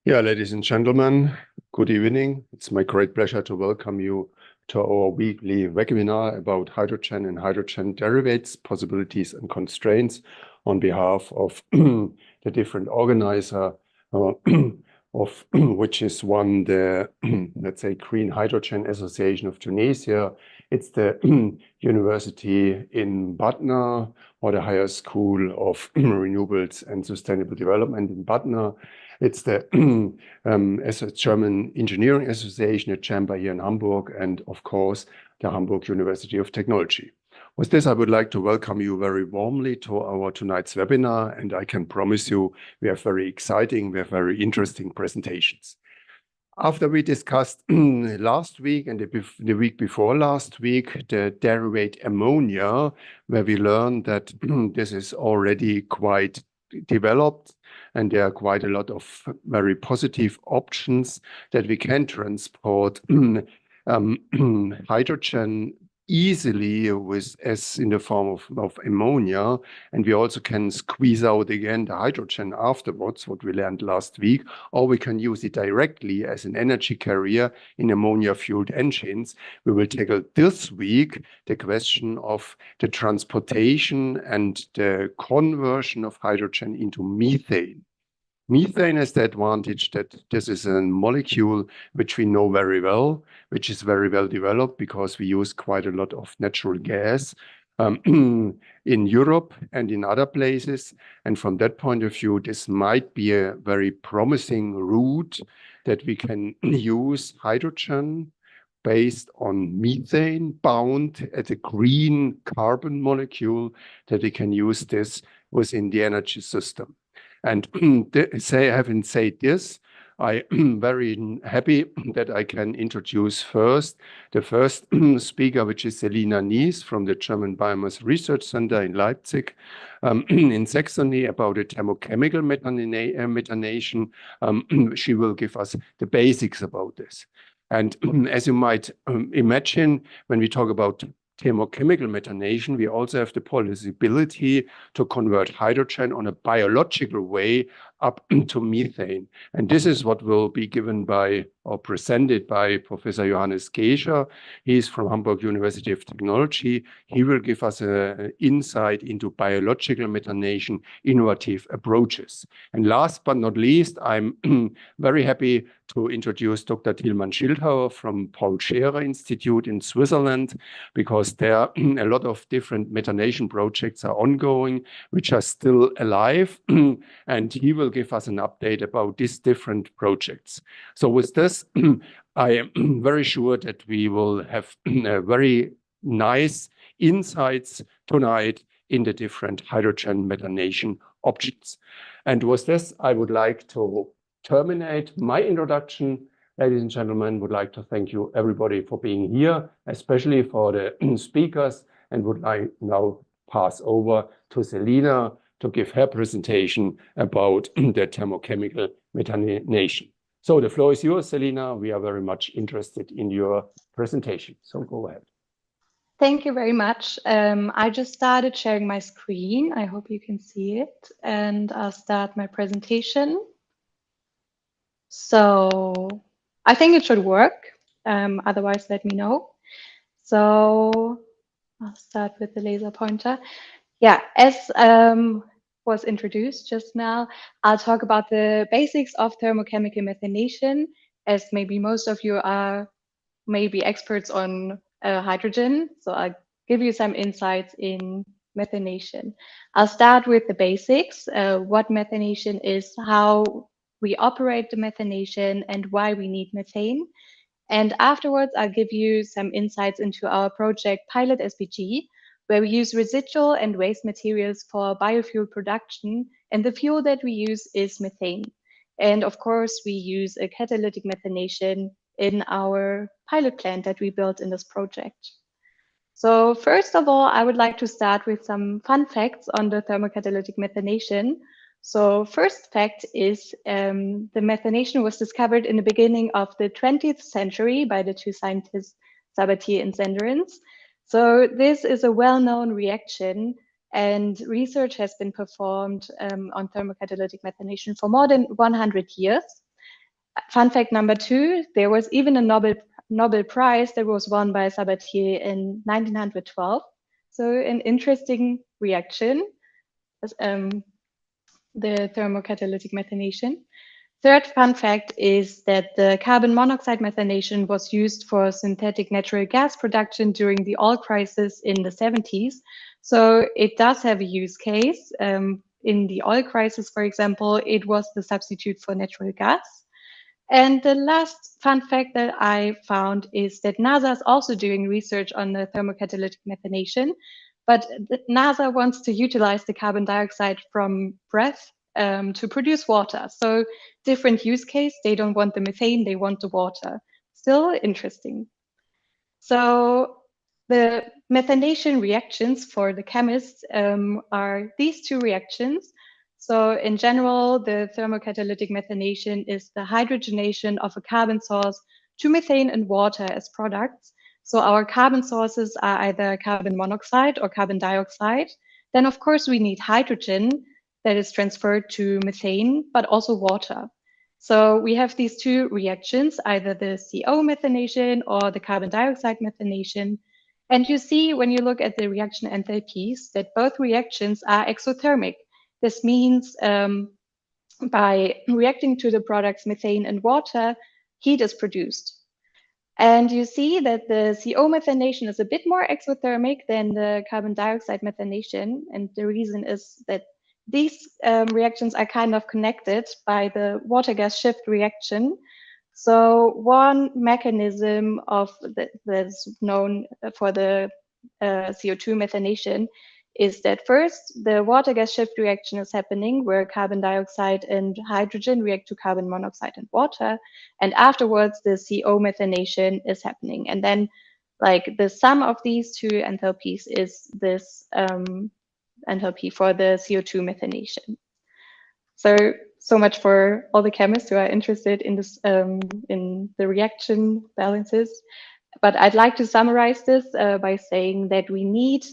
Yeah, ladies and gentlemen, good evening. It's my great pleasure to welcome you to our weekly webinar about hydrogen and hydrogen derivatives, possibilities and constraints on behalf of the different organizer of which is one, the let's say Green Hydrogen Association of Tunisia. It's the university in Batna, or the Higher School of Renewables and Sustainable Development in Batna. It's the as a German Engineering Association, a chamber here in Hamburg, and of course, the Hamburg University of Technology. With this, I would like to welcome you very warmly to our tonight's webinar, and I can promise you we have very very interesting presentations. After we discussed last week and the week before last week, the derivative ammonia, where we learned that this is already quite developed and there are quite a lot of very positive options that we can transport hydrogen easily as in the form of ammonia, and we also can squeeze out again the hydrogen afterwards, what we learned last week, or we can use it directly as an energy carrier in ammonia-fueled engines. We will tackle this week the question of the transportation and the conversion of hydrogen into methane. Methane has the advantage that this is a molecule which we know very well, which is very well developed because we use quite a lot of natural gas in Europe and in other places. And from that point of view, this might be a very promising route that we can use hydrogen based on methane bound at a green carbon molecule, that we can use this within the energy system. And having said this, I am very happy that I can introduce the first speaker, which is Selina Nies from the German Biomass Research Center in Leipzig, in Saxony, about the thermochemical methanation. She will give us the basics about this. And as you might imagine, when we talk about thermochemical methanation, we also have the possibility to convert hydrogen on a biological way up to methane. And this is what will be given by or presented by Professor Johannes Gescher. He is from Hamburg University of Technology. He will give us an insight into biological methanation, innovative approaches. And last but not least, I'm very happy to introduce Dr. Tilman Schildhauer from Paul Scherrer Institute in Switzerland, because there a lot of different methanation projects are ongoing, which are still alive, and he will give us an update about these different projects. So with this, I am very sure that we will have very nice insights tonight in the different hydrogen methanation options. And with this, I would like to terminate my introduction. Ladies and gentlemen, would like to thank you everybody for being here, especially for the speakers, and would like now pass over to Selina to give her presentation about the thermochemical methanation. So the floor is yours, Selina. We are very much interested in your presentation. So go ahead. Thank you very much. I just started sharing my screen. I hope you can see it. And I'll start my presentation. So I think it should work. Otherwise, let me know. So I'll start with the laser pointer. Yeah, as was introduced just now, I'll talk about the basics of thermochemical methanation, as maybe most of you are maybe experts on hydrogen. So I'll give you some insights in methanation. I'll start with the basics, what methanation is, how we operate the methanation, and why we need methane. And afterwards, I'll give you some insights into our project Pilot SPG, where we use residual and waste materials for biofuel production, and the fuel that we use is methane. And of course, we use a catalytic methanation in our pilot plant that we built in this project. So first of all, I would like to start with some fun facts on the thermocatalytic methanation. So first fact is the methanation was discovered in the beginning of the 20th century by the two scientists Sabatier and Zenderens. So this is a well-known reaction, and research has been performed on thermocatalytic methanation for more than 100 years. Fun fact number 2, there was even a Nobel Prize that was won by Sabatier in 1912. So an interesting reaction, the thermocatalytic methanation. Third fun fact is that the carbon monoxide methanation was used for synthetic natural gas production during the oil crisis in the 70s. So it does have a use case. In the oil crisis, for example, it was the substitute for natural gas. And the last fun fact that I found is that NASA is also doing research on the thermocatalytic methanation, but NASA wants to utilize the carbon dioxide from breath to produce water. So different use case, they don't want the methane, they want the water. Still interesting. So the methanation reactions for the chemists are these two reactions. So in general, the thermocatalytic methanation is the hydrogenation of a carbon source to methane and water as products. So our carbon sources are either carbon monoxide or carbon dioxide. Then of course we need hydrogen that is transferred to methane, but also water. So we have these two reactions, either the CO methanation or the carbon dioxide methanation. And you see when you look at the reaction enthalpies that both reactions are exothermic. This means by reacting to the products methane and water, heat is produced. And you see that the CO methanation is a bit more exothermic than the carbon dioxide methanation. And the reason is that these reactions are kind of connected by the water gas shift reaction. So one mechanism of that's known for the CO2 methanation is that first the water gas shift reaction is happening where carbon dioxide and hydrogen react to carbon monoxide and water, and afterwards the CO methanation is happening. And then like the sum of these two enthalpies is this enthalpy for the CO2 methanation. So much for all the chemists who are interested in this in the reaction balances. But I'd like to summarize this by saying that we need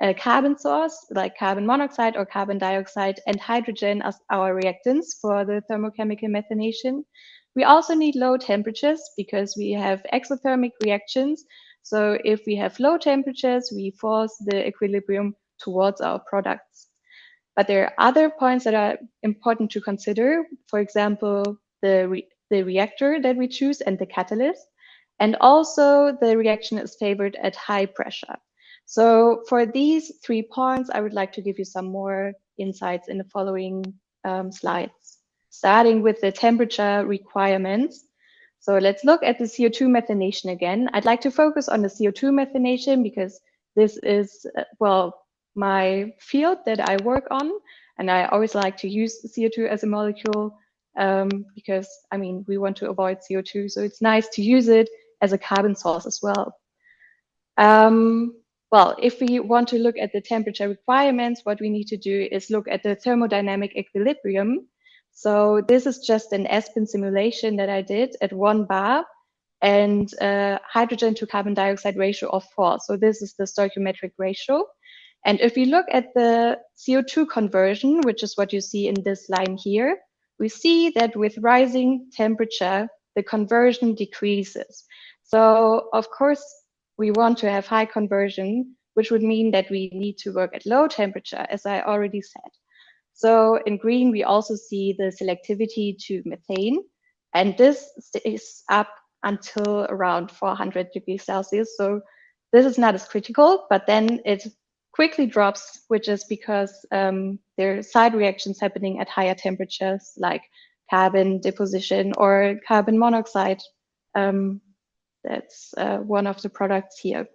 a carbon source like carbon monoxide or carbon dioxide and hydrogen as our reactants for the thermochemical methanation. We also need low temperatures because we have exothermic reactions. So if we have low temperatures, we force the equilibrium towards our products. But there are other points that are important to consider. For example, the reactor that we choose and the catalyst. And also the reaction is favored at high pressure. So for these 3 points, I would like to give you some more insights in the following slides, starting with the temperature requirements. So let's look at the CO2 methanation again. I'd like to focus on the CO2 methanation because this is, well, my field that I work on. And I always like to use CO2 as a molecule because, I mean, we want to avoid CO2. So it's nice to use it as a carbon source as well. Well, if we want to look at the temperature requirements, what we need to do is look at the thermodynamic equilibrium. So this is just an Aspen simulation that I did at 1 bar and hydrogen to carbon dioxide ratio of 4. So this is the stoichiometric ratio. And if we look at the CO2 conversion, which is what you see in this line here, we see that with rising temperature, the conversion decreases. So of course, we want to have high conversion, which would mean that we need to work at low temperature, as I already said. So in green, we also see the selectivity to methane, and this is up until around 400 degrees Celsius. So this is not as critical, but then it quickly drops, which is because there are side reactions happening at higher temperatures, like carbon deposition or carbon monoxide. That's one of the products here.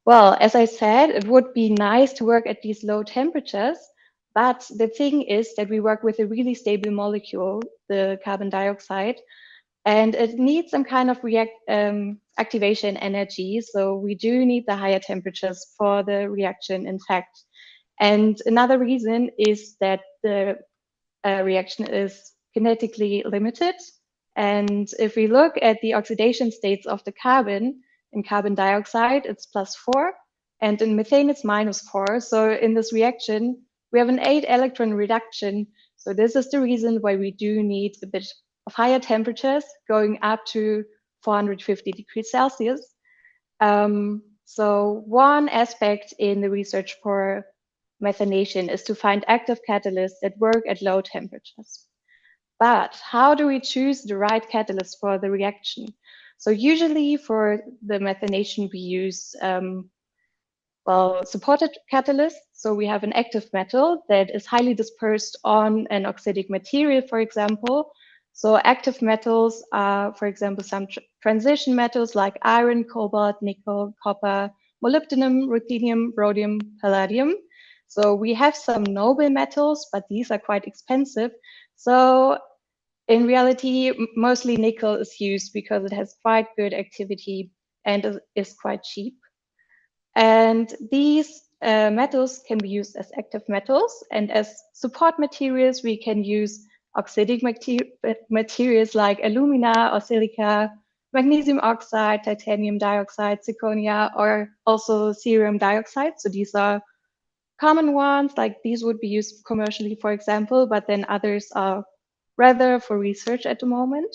Well, as I said, it would be nice to work at these low temperatures, but the thing is that we work with a really stable molecule, the carbon dioxide, and it needs some kind of activation energy. So we do need the higher temperatures for the reaction, in fact. And another reason is that the reaction is kinetically limited. And if we look at the oxidation states of the carbon, in carbon dioxide, it's +4, and in methane, it's -4. So in this reaction, we have an 8 electron reduction. So this is the reason why we do need a bit of higher temperatures going up to 450 degrees Celsius. So one aspect in the research for methanation is to find active catalysts that work at low temperatures. But how do we choose the right catalyst for the reaction? So usually for the methanation, we use supported catalysts. So we have an active metal that is highly dispersed on an oxidic material, for example. So active metals are, for example, some transition metals like iron, cobalt, nickel, copper, molybdenum, ruthenium, rhodium, palladium. So we have some noble metals, but these are quite expensive. So in reality, mostly nickel is used because it has quite good activity and is quite cheap. And these metals can be used as active metals, and as support materials, we can use oxidic materials like alumina or silica, magnesium oxide, titanium dioxide, zirconia, or also cerium dioxide. So these are common ones, like these would be used commercially, for example, but then others are rather for research at the moment.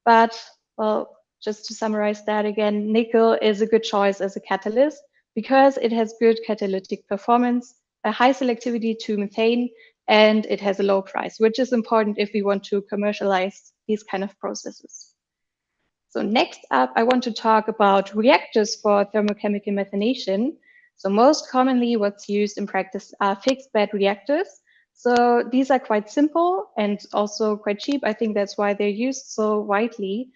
But well, just to summarize that again, nickel is a good choice as a catalyst because it has good catalytic performance, a high selectivity to methane, and it has a low price, which is important if we want to commercialize these kind of processes. So next up, I want to talk about reactors for thermochemical methanation. So most commonly what's used in practice are fixed bed reactors. So these are quite simple and also quite cheap. I think that's why they're used so widely.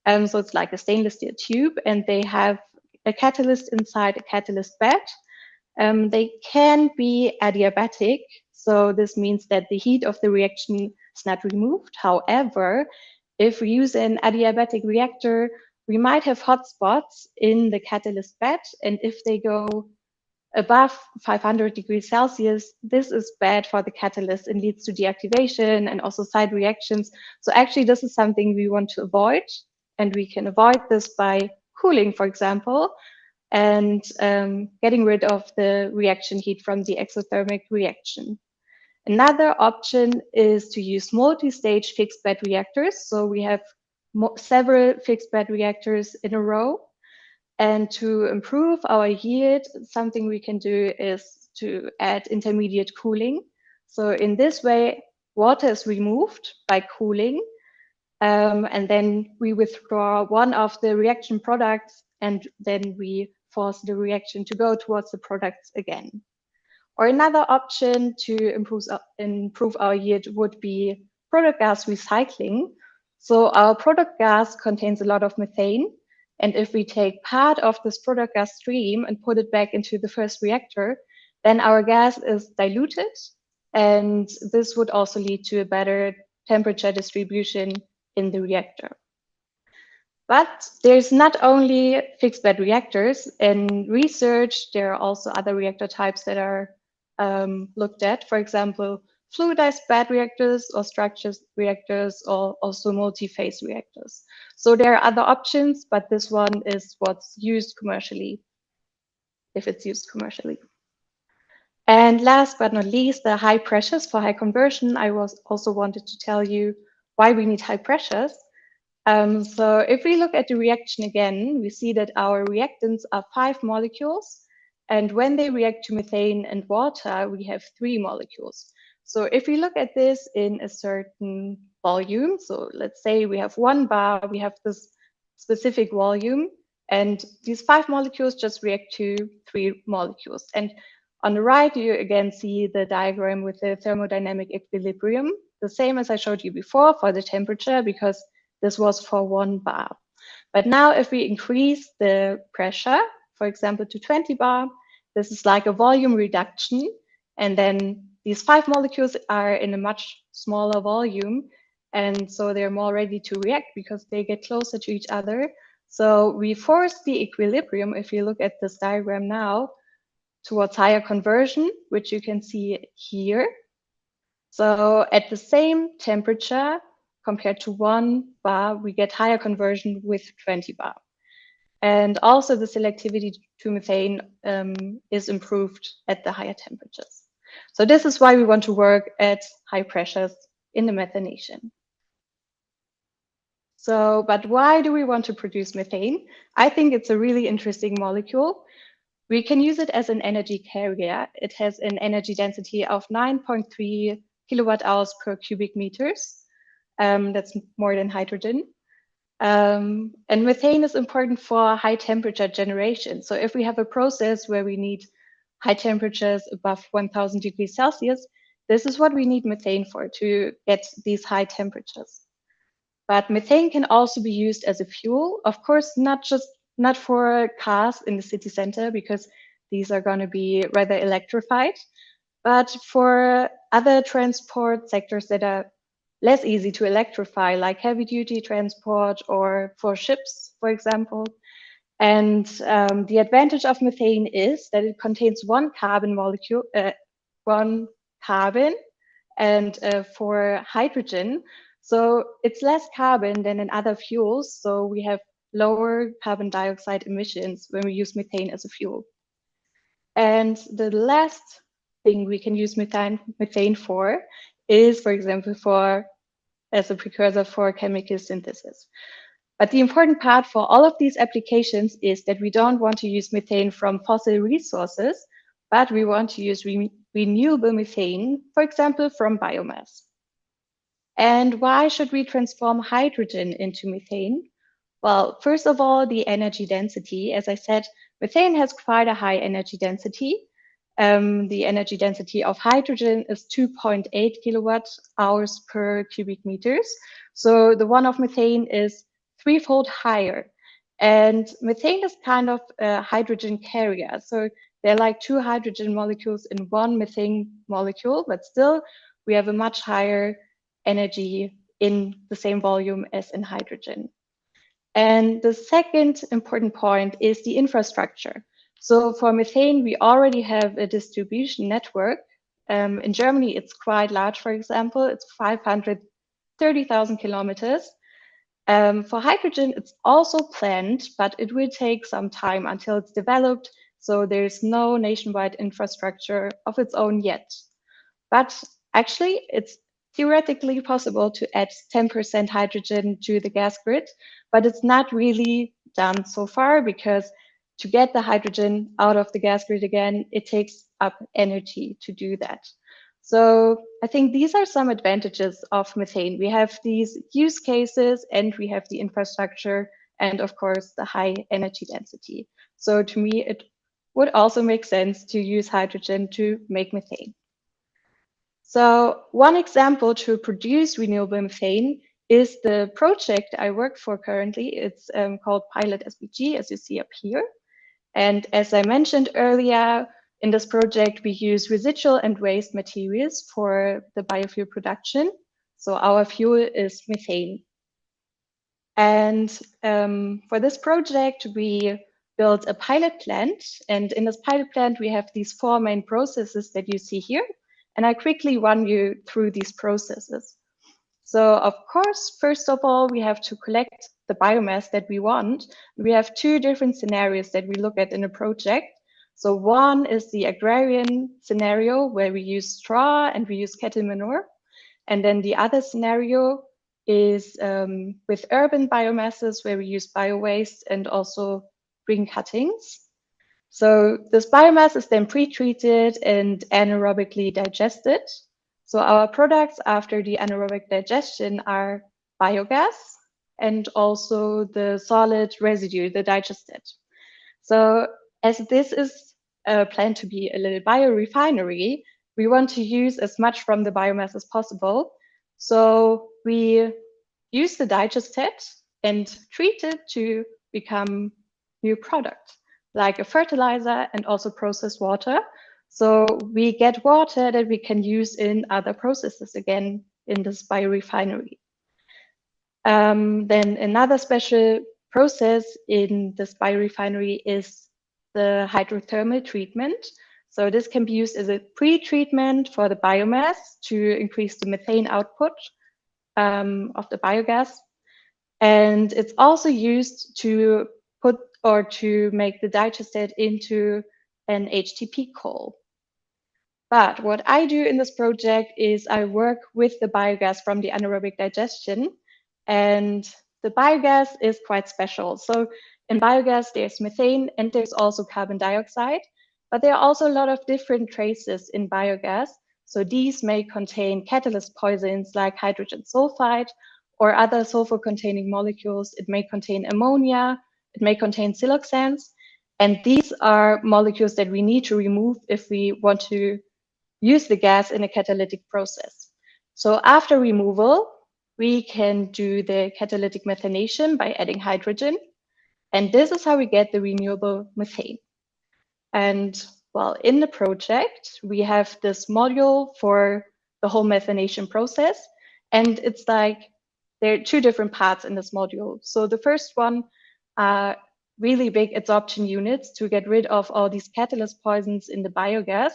So it's like a stainless steel tube and they have a catalyst inside a catalyst bed. They can be adiabatic. So this means that the heat of the reaction is not removed. However, if we use an adiabatic reactor, we might have hotspots in the catalyst bed. And if they go above 500 degrees Celsius, this is bad for the catalyst and leads to deactivation and also side reactions. So actually, this is something we want to avoid. And we can avoid this by cooling, for example, and getting rid of the reaction heat from the exothermic reaction. Another option is to use multi-stage fixed bed reactors. So we have several fixed bed reactors in a row. And to improve our yield, something we can do is to add intermediate cooling. So in this way, water is removed by cooling. And then we withdraw one of the reaction products, and then we force the reaction to go towards the products again. Or another option to improve our yield would be product gas recycling. So our product gas contains a lot of methane. And if we take part of this product gas stream and put it back into the first reactor, then our gas is diluted. And this would also lead to a better temperature distribution in the reactor. But there's not only fixed bed reactors. In research, there are also other reactor types that are looked at. For example, fluidized bed reactors or structured reactors or also multi-phase reactors. So there are other options, but this one is what's used commercially, if it's used commercially. And last but not least, the high pressures for high conversion. I also wanted to tell you why we need high pressures. So if we look at the reaction again, we see that our reactants are 5 molecules. And when they react to methane and water, we have 3 molecules. So if we look at this in a certain volume, so let's say we have 1 bar, we have this specific volume, and these 5 molecules just react to 3 molecules. And on the right, you again see the diagram with the thermodynamic equilibrium, the same as I showed you before for the temperature, because this was for 1 bar. But now if we increase the pressure, for example, to 20 bar, this is like a volume reduction. And then these 5 molecules are in a much smaller volume. And so they're more ready to react because they get closer to each other. So we force the equilibrium, if you look at this diagram now, towards higher conversion, which you can see here. So at the same temperature, compared to 1 bar, we get higher conversion with 20 bar. And also the selectivity to methane is improved at the higher temperatures. So this is why we want to work at high pressures in the methanation. So, but why do we want to produce methane? I think it's a really interesting molecule. We can use it as an energy carrier. It has an energy density of 9.3 kilowatt hours per cubic meters. That's more than hydrogen. And methane is important for high temperature generation. So if we have a process where we need high temperatures above 1000 degrees Celsius, this is what we need methane for, to get these high temperatures. But methane can also be used as a fuel. Of course, not for cars in the city center, because these are going to be rather electrified, but for other transport sectors that are less easy to electrify, like heavy duty transport or for ships, for example. And the advantage of methane is that it contains one carbon molecule, one carbon, and for hydrogen. So it's less carbon than in other fuels. So we have lower carbon dioxide emissions when we use methane as a fuel. And the last thing we can use methane for is, for example, as a precursor for chemical synthesis. But the important part for all of these applications is that we don't want to use methane from fossil resources, but we want to use renewable methane, for example, from biomass. And why should we transform hydrogen into methane? Well, first of all, the energy density. As I said, methane has quite a high energy density. The energy density of hydrogen is 2.8 kilowatt hours per cubic meters. So the one of methane is threefold higher. And methane is kind of a hydrogen carrier. So they're like two hydrogen molecules in one methane molecule, but still we have a much higher energy in the same volume as in hydrogen. And the second important point is the infrastructure. So for methane, we already have a distribution network. In Germany, it's quite large, for example, it's 530,000 kilometers. For hydrogen, it's also planned, but it will take some time until it's developed. So there's no nationwide infrastructure of its own yet. But actually, it's theoretically possible to add 10% hydrogen to the gas grid, but it's not really done so far, because to get the hydrogen out of the gas grid again, it takes up energy to do that. So I think these are some advantages of methane. We have these use cases and we have the infrastructure and of course the high energy density. So to me, it would also make sense to use hydrogen to make methane. So one example to produce renewable methane is the project I work for currently. It's called Pilot SBG, as you see up here. And as I mentioned earlier, in this project, we use residual and waste materials for the biofuel production. So our fuel is methane. And for this project, we built a pilot plant. And in this pilot plant, we have these four main processes that you see here. And I quickly run you through these processes. So of course, first of all, we have to collect the biomass that we want. We have two different scenarios that we look at in a project. So one is the agrarian scenario where we use straw and we use cattle manure. And then the other scenario is with urban biomasses where we use bio-waste and also green cuttings. So this biomass is then pre-treated and anaerobically digested. So our products after the anaerobic digestion are biogas and also the solid residue, the digestate. So as this is planned to be a little biorefinery, we want to use as much from the biomass as possible. So we use the digestate and treat it to become new product, like a fertilizer and also processed water. So we get water that we can use in other processes again in this biorefinery. Then another special process in this biorefinery is the hydrothermal treatment. So this can be used as a pre-treatment for the biomass to increase the methane output of the biogas. And it's also used to put or to make the digestate into an HTP coal. But what I do in this project is I work with the biogas from the anaerobic digestion. And the biogas is quite special. So in biogas, there's methane and there's also carbon dioxide, but there are also a lot of different traces in biogas. So these may contain catalyst poisons like hydrogen sulfide or other sulfur-containing molecules. It may contain ammonia, it may contain siloxanes, and these are molecules that we need to remove if we want to use the gas in a catalytic process. So after removal, we can do the catalytic methanation by adding hydrogen. And this is how we get the renewable methane. And well, in the project, we have this module for the whole methanation process. And it's like, there are two different parts in this module. So the first one are really big adsorption units to get rid of all these catalyst poisons in the biogas.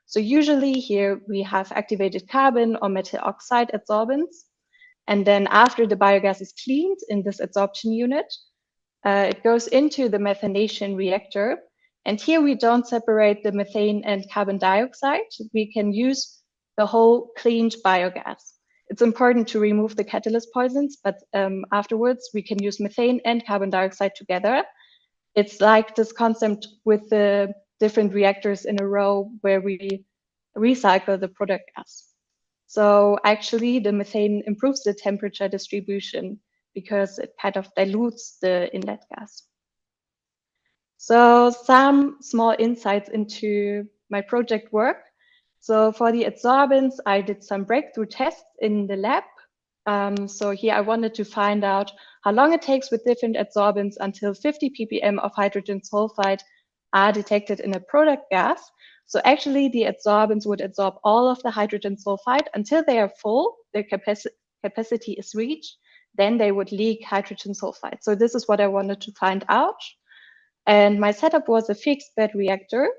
So usually here we have activated carbon or metal oxide adsorbents. And then after the biogas is cleaned in this adsorption unit, it goes into the methanation reactor. And here we don't separate the methane and carbon dioxide. We can use the whole cleaned biogas. It's important to remove the catalyst poisons, but afterwards we can use methane and carbon dioxide together. It's like this concept with the different reactors in a row where we recycle the product gas. So actually the methane improves the temperature distribution because it kind of dilutes the inlet gas. So some small insights into my project work. So for the adsorbents, I did some breakthrough tests in the lab. So here I wanted to find out how long it takes with different adsorbents until 50 ppm of hydrogen sulfide are detected in a product gas. So actually the adsorbents would adsorb all of the hydrogen sulfide until they are full, their capacity is reached, then they would leak hydrogen sulfide. So this is what I wanted to find out. And my setup was a fixed bed reactor.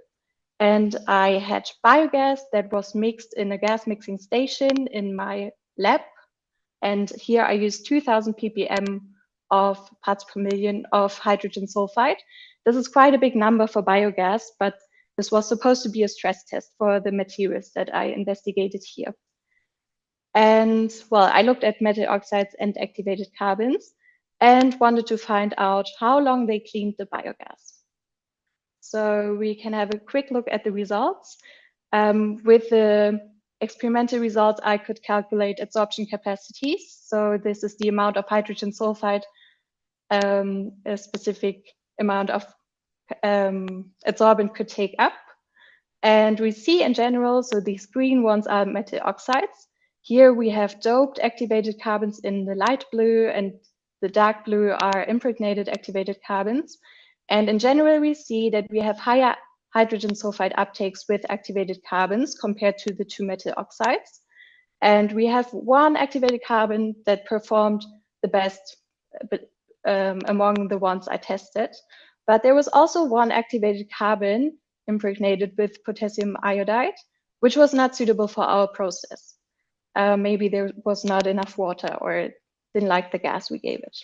And I had biogas that was mixed in a gas mixing station in my lab. And here I used 2000 ppm of parts per million of hydrogen sulfide. This is quite a big number for biogas, but this was supposed to be a stress test for the materials that I investigated here. And well, I looked at metal oxides and activated carbons and wanted to find out how long they cleaned the biogas. So we can have a quick look at the results. With the experimental results, I could calculate adsorption capacities. So this is the amount of hydrogen sulfide a specific amount of adsorbent could take up. And we see in general, so these green ones are metal oxides. Here we have doped activated carbons in the light blue, and the dark blue are impregnated activated carbons. And in general, we see that we have higher hydrogen sulfide uptakes with activated carbons compared to the two metal oxides. And we have one activated carbon that performed the best among the ones I tested. But there was also one activated carbon impregnated with potassium iodide, which was not suitable for our process. Maybe there was not enough water or it didn't like the gas we gave it.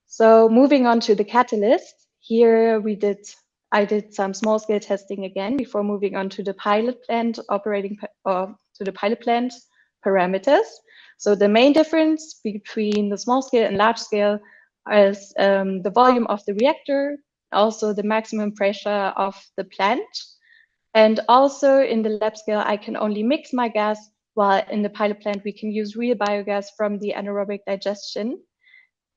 So moving on to the catalyst, here I did some small scale testing again before moving on to the pilot plant to the pilot plant parameters. So the main difference between the small scale and large scale is the volume of the reactor, also the maximum pressure of the plant. And also in the lab scale, I can only mix my gas, while in the pilot plant, we can use real biogas from the anaerobic digestion.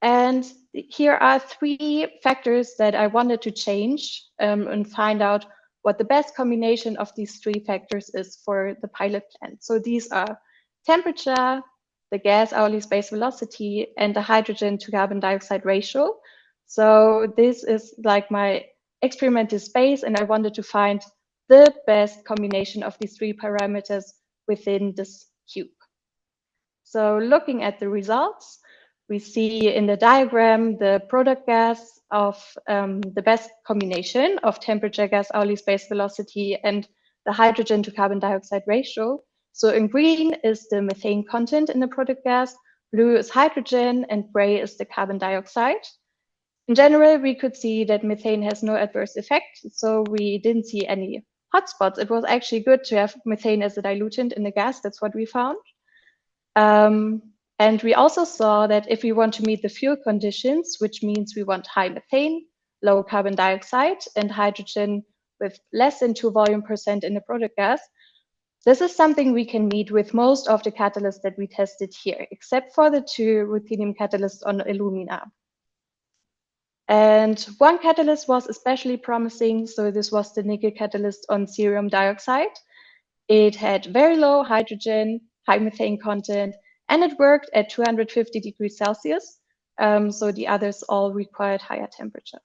And here are three factors that I wanted to change and find out what the best combination of these three factors is for the pilot plant. So these are temperature, the gas hourly space velocity, and the hydrogen to carbon dioxide ratio. So this is like my experimental space, and I wanted to find the best combination of these three parameters within this cube. So looking at the results, we see in the diagram the product gas of the best combination of temperature, gas hourly space velocity, and the hydrogen to carbon dioxide ratio. So in green is the methane content in the product gas, blue is hydrogen, and gray is the carbon dioxide. In general, we could see that methane has no adverse effect, so we didn't see any hotspots. It was actually good to have methane as a diluent in the gas. That's what we found. And we also saw that if we want to meet the fuel conditions, which means we want high methane, low carbon dioxide, and hydrogen with less than 2 volume% in the product gas, this is something we can meet with most of the catalysts that we tested here, except for the 2 ruthenium catalysts on alumina. And one catalyst was especially promising. So this was the nickel catalyst on cerium dioxide. It had very low hydrogen, high methane content, and it worked at 250 degrees Celsius. So the others all required higher temperature.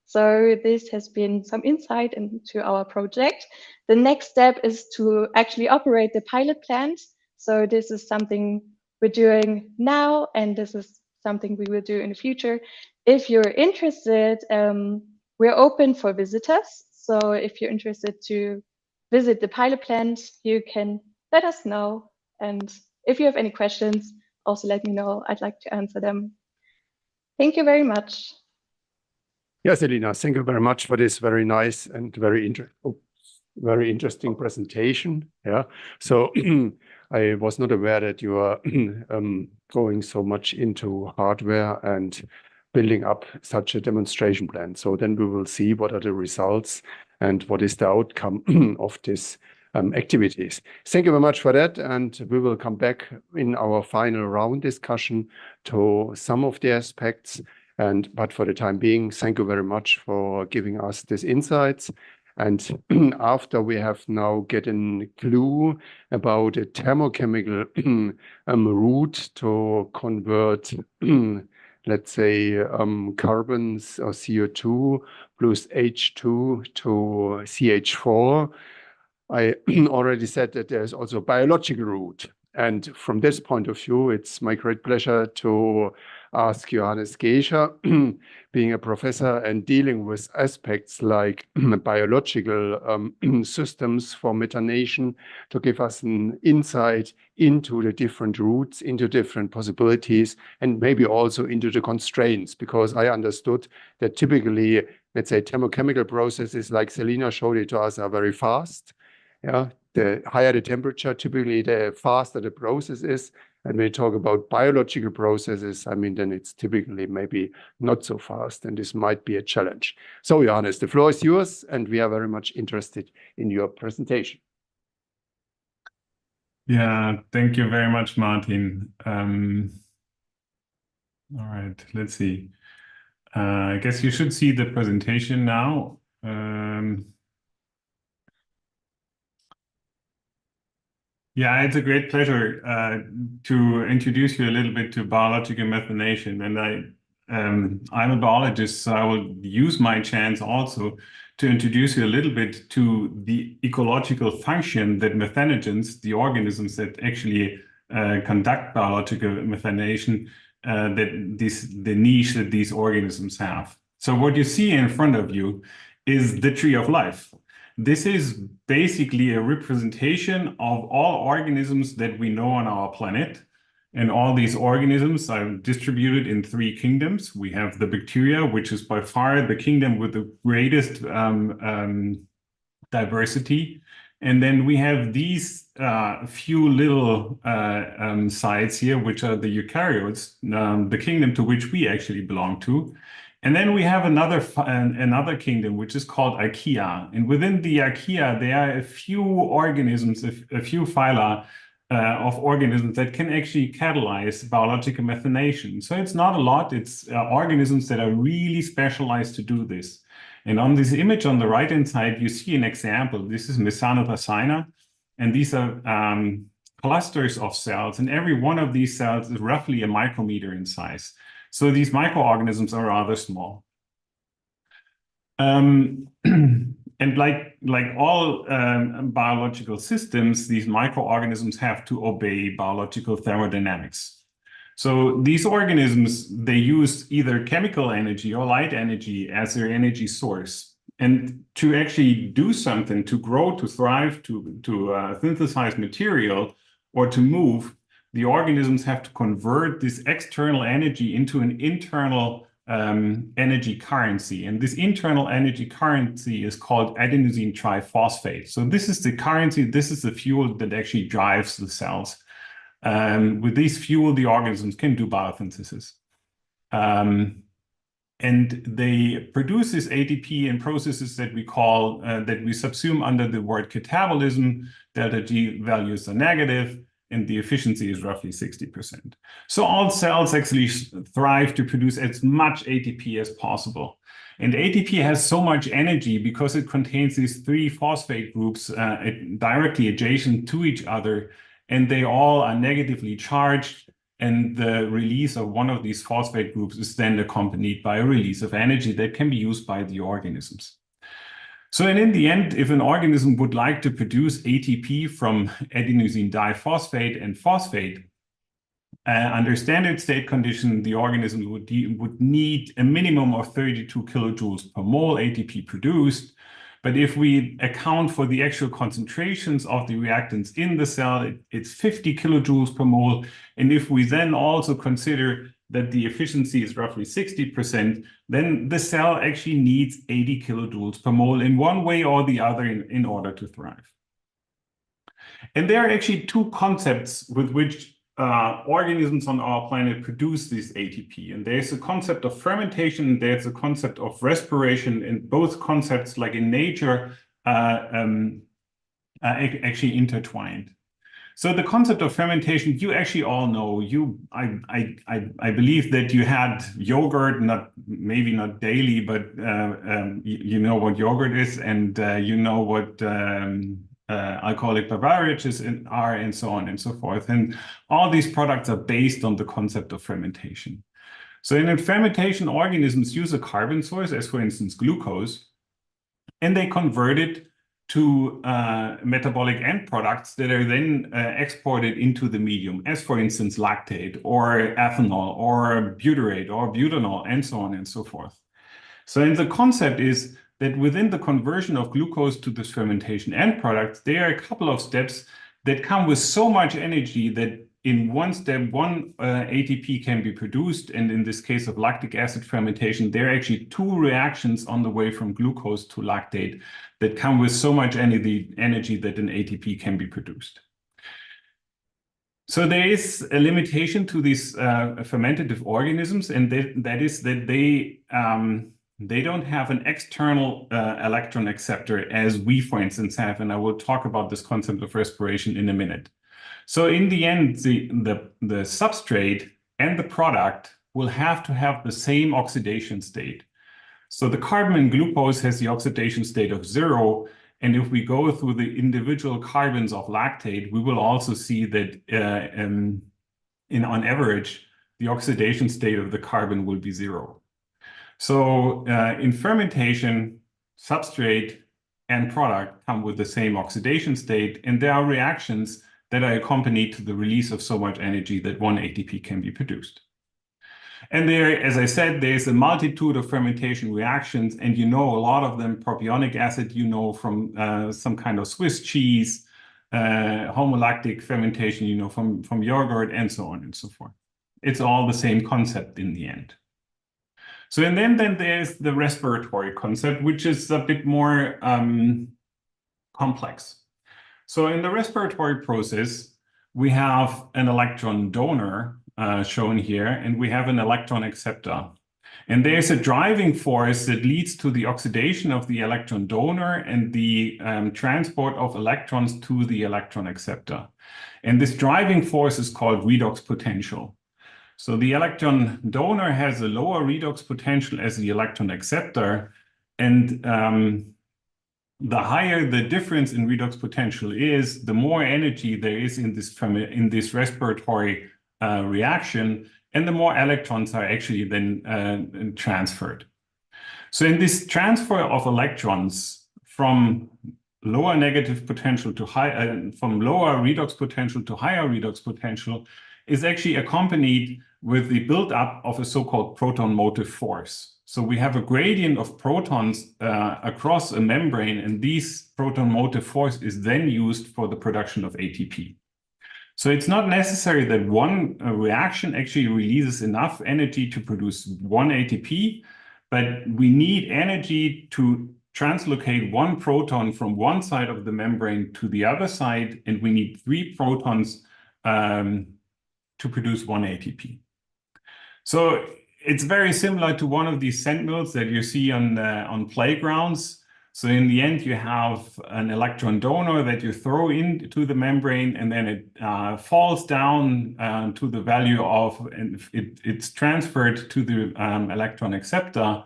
So this has been some insight into our project. The next step is to actually operate the pilot plant. So this is something we're doing now, and this is something we will do in the future. If you're interested, we're open for visitors. So if you're interested to visit the pilot plant, you can let us know. And if you have any questions, also let me know. I'd like to answer them. Thank you very much. Yes, Elina, thank you very much for this very nice and very interesting presentation. Yeah, so I was not aware that you are going so much into hardware and building up such a demonstration plan. So then we will see what are the results and what is the outcome of this activities. Thank you very much for that, and we will come back in our final round discussion to some of the aspects. But for the time being, thank you very much for giving us these insights. And after we have now gotten a clue about a thermochemical route to convert, let's say, carbons or CO2 plus H2 to CH4, I already said that there's also a biological route. And from this point of view, it's my great pleasure to ask Johannes Gescher, being a professor and dealing with aspects like biological systems for methanation, to give us an insight into the different routes, into different possibilities, and maybe also into the constraints, because I understood that typically, let's say, thermochemical processes, like Selina showed it to us, are very fast. Yeah, the higher the temperature, typically the faster the process is. And when we talk about biological processes, I mean, then it's typically maybe not so fast, and this might be a challenge. So, Johannes, the floor is yours, and we are very much interested in your presentation. Yeah, thank you very much, Martin. All right, let's see. I guess you should see the presentation now. Yeah, it's a great pleasure to introduce you a little bit to biological methanation. And I'm a biologist, so I will use my chance also to introduce you a little bit to the ecological function that methanogens, the organisms that actually conduct biological methanation, the niche that these organisms have. So what you see in front of you is the tree of life. This is basically a representation of all organisms that we know on our planet. And all these organisms are distributed in 3 kingdoms. We have the bacteria, which is by far the kingdom with the greatest diversity. And then we have these few little sites here, which are the eukaryotes, the kingdom to which we actually belong to. And then we have another kingdom, which is called archaea. And within the archaea, there are a few organisms, a few phyla of organisms that can actually catalyze biological methanation. So it's not a lot. It's organisms that are really specialized to do this. And on this image on the right-hand side, you see an example. This is Mesanothercina, and these are clusters of cells. And every one of these cells is roughly a micrometer in size. So these microorganisms are rather small. And like all biological systems, these microorganisms have to obey biological thermodynamics. So these organisms, they use either chemical energy or light energy as their energy source. And to actually do something, to grow, to thrive, to synthesize material, or to move, the organisms have to convert this external energy into an internal energy currency. And this internal energy currency is called adenosine triphosphate. So this is the currency, this is the fuel that actually drives the cells. With this fuel, the organisms can do biosynthesis. And they produce this ATP in processes that we call, that we subsume under the word catabolism. Delta G values are negative, and the efficiency is roughly 60%. So all cells actually thrive to produce as much ATP as possible. And ATP has so much energy because it contains these 3 phosphate groups directly adjacent to each other, and they all are negatively charged. And the release of one of these phosphate groups is then accompanied by a release of energy that can be used by the organisms. So, and in the end, if an organism would like to produce ATP from adenosine diphosphate and phosphate, under standard state condition, the organism would need a minimum of 32 kilojoules per mole ATP produced. But if we account for the actual concentrations of the reactants in the cell, it's 50 kilojoules per mole. And if we then also consider that the efficiency is roughly 60%, then the cell actually needs 80 kilojoules per mole in one way or the other in order to thrive. And there are actually 2 concepts with which organisms on our planet produce this ATP. And there's a concept of fermentation, and there's a concept of respiration, and both concepts, like in nature, are actually intertwined. So the concept of fermentation, you actually all know. I believe that you had yogurt, maybe not daily, but you know what yogurt is, and you know what alcoholic beverages are, and so on and so forth. And all these products are based on the concept of fermentation. So in fermentation, organisms use a carbon source, as for instance, glucose, and they convert it to metabolic end products that are then exported into the medium, as for instance, lactate or ethanol or butyrate or butanol, and so on and so forth. So and the concept is that within the conversion of glucose to this fermentation end product, there are a couple of steps that come with so much energy that in one step, one ATP can be produced. And in this case of lactic acid fermentation, there are actually 2 reactions on the way from glucose to lactate that come with so much energy that an ATP can be produced. So there is a limitation to these fermentative organisms, and that is that they don't have an external electron acceptor as we, for instance, have. And I will talk about this concept of respiration in a minute. So in the end, the substrate and the product will have to have the same oxidation state. So the carbon in glucose has the oxidation state of 0. And if we go through the individual carbons of lactate, we will also see that on average, the oxidation state of the carbon will be 0. So in fermentation, substrate and product come with the same oxidation state, and there are reactions that are accompanied to the release of so much energy that one ATP can be produced. And there, as I said, there's a multitude of fermentation reactions, and you know a lot of them. Propionic acid, you know from some kind of Swiss cheese, homolactic fermentation, you know from yogurt, and so on and so forth. It's all the same concept in the end. So and then there's the respiratory concept, which is a bit more complex. So in the respiratory process, we have an electron donor shown here, and we have an electron acceptor. And there's a driving force that leads to the oxidation of the electron donor and the transport of electrons to the electron acceptor. And this driving force is called redox potential. So the electron donor has a lower redox potential as the electron acceptor, and the higher the difference in redox potential is, the more energy there is in this respiratory reaction, and the more electrons are actually then transferred. So in this transfer of electrons from lower negative potential to from lower redox potential to higher redox potential is actually accompanied with the buildup of a so-called proton motive force. So we have a gradient of protons across a membrane, and this proton motive force is then used for the production of ATP. So it's not necessary that one reaction actually releases enough energy to produce one ATP, but we need energy to translocate one proton from one side of the membrane to the other side, and we need 3 protons to produce 1 ATP. So it's very similar to one of these sand mills that you see on playgrounds. So in the end, you have an electron donor that you throw into the membrane, and then it falls down to the value of, and it's transferred to the electron acceptor.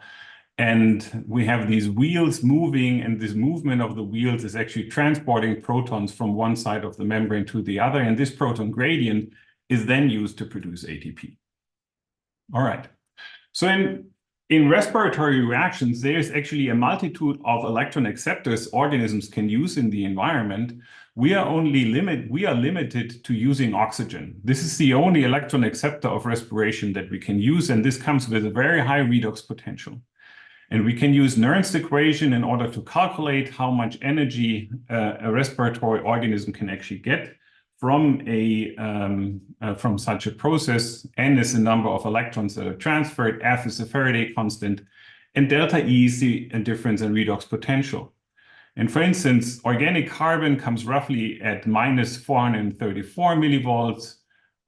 And we have these wheels moving, and this movement of the wheels is actually transporting protons from one side of the membrane to the other. And this proton gradient is then used to produce ATP. All right. So in respiratory reactions, there's actually a multitude of electron acceptors organisms can use in the environment. We are limited to using oxygen. This is the only electron acceptor of respiration that we can use, and this comes with a very high redox potential. And we can use Nernst equation in order to calculate how much energy a respiratory organism can actually get from such a process. N is the number of electrons that are transferred, F is the Faraday constant, and delta E is the difference in redox potential. And for instance, organic carbon comes roughly at minus 434 millivolts,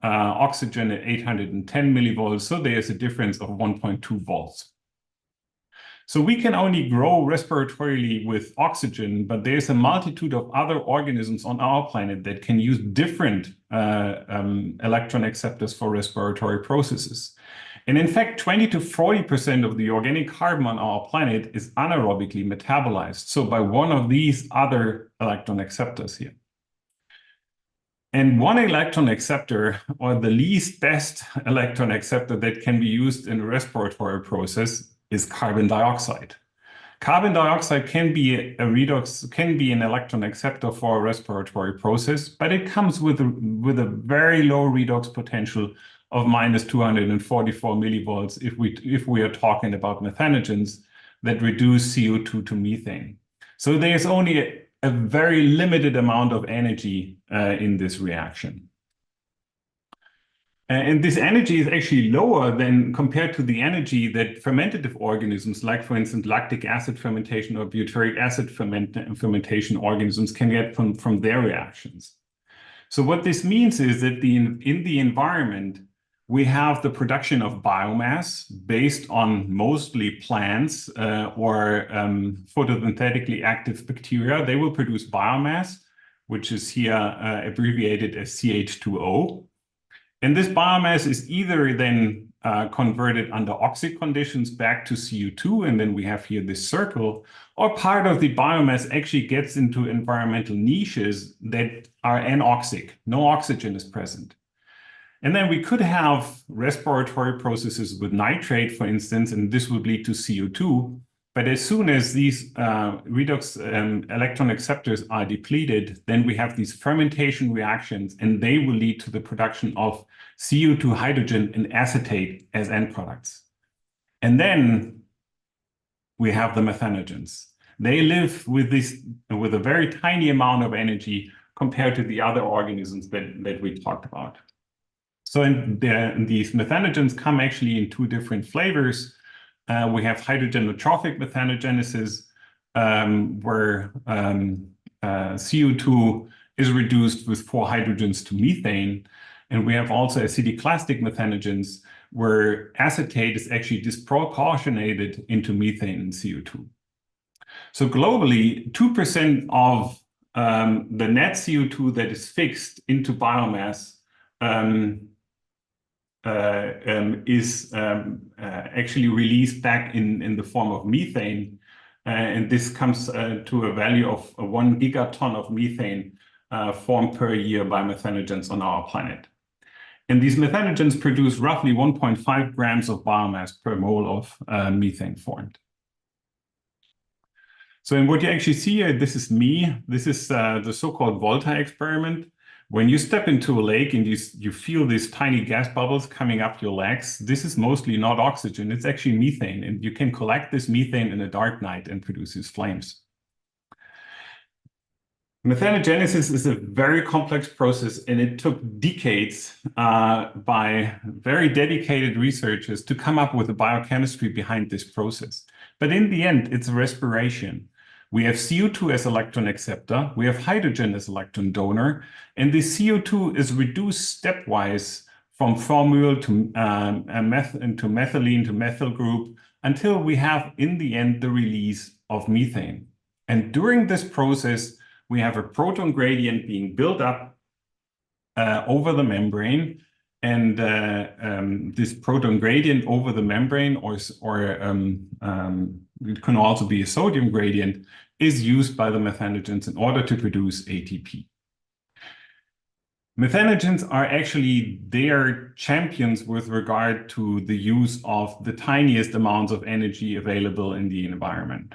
oxygen at 810 millivolts, so there's a difference of 1.2 volts. So we can only grow respiratorily with oxygen, but there's a multitude of other organisms on our planet that can use different electron acceptors for respiratory processes. And in fact, 20 to 40% of the organic carbon on our planet is anaerobically metabolized, so by one of these other electron acceptors here. And one electron acceptor, or the least best electron acceptor that can be used in a respiratory process, is carbon dioxide. Carbon dioxide can be an electron acceptor for a respiratory process, but it comes with a very low redox potential of minus 244 millivolts if we are talking about methanogens that reduce CO2 to methane. So there's only a very limited amount of energy in this reaction. And this energy is actually lower than compared to the energy that fermentative organisms, like for instance, lactic acid fermentation or butyric acid fermentation organisms can get from their reactions. So what this means is that in the environment, we have the production of biomass based on mostly plants or photosynthetically active bacteria. They will produce biomass, which is here abbreviated as CH2O. And this biomass is either then converted under oxic conditions back to CO2, and then we have here this circle, or part of the biomass actually gets into environmental niches that are anoxic. No oxygen is present. And then we could have respiratory processes with nitrate, for instance, and this would lead to CO2. But as soon as these redox electron acceptors are depleted, then we have these fermentation reactions, and they will lead to the production of CO2, hydrogen, and acetate as end products. And then we have the methanogens. They live with a very tiny amount of energy compared to the other organisms that we talked about. So these methanogens come actually in two different flavors. We have hydrogen-trophic methanogenesis, where CO2 is reduced with 4 hydrogens to methane. And we have also acidiclastic methanogens, where acetate is actually disproportionated into methane and CO2. So globally, 2% of the net CO2 that is fixed into biomass is actually released back in the form of methane. And this comes to a value of 1 gigaton of methane formed per year by methanogens on our planet. And these methanogens produce roughly 1.5 grams of biomass per mole of methane formed. So in what you actually see here, this is me. This is the so-called Volta experiment. When you step into a lake and you feel these tiny gas bubbles coming up your legs, this is mostly not oxygen, it's actually methane. And you can collect this methane in a dark night and produce these flames. Methanogenesis is a very complex process, and it took decades by very dedicated researchers to come up with the biochemistry behind this process. But in the end, it's respiration. We have CO2 as electron acceptor, we have hydrogen as electron donor, and the CO2 is reduced stepwise from formyl to methylene to methyl group until we have, in the end, the release of methane. And during this process, we have a proton gradient being built up over the membrane, and this proton gradient over the membrane, or it can also be a sodium gradient, is used by the methanogens in order to produce ATP. Methanogens are actually their champions with regard to the use of the tiniest amounts of energy available in the environment.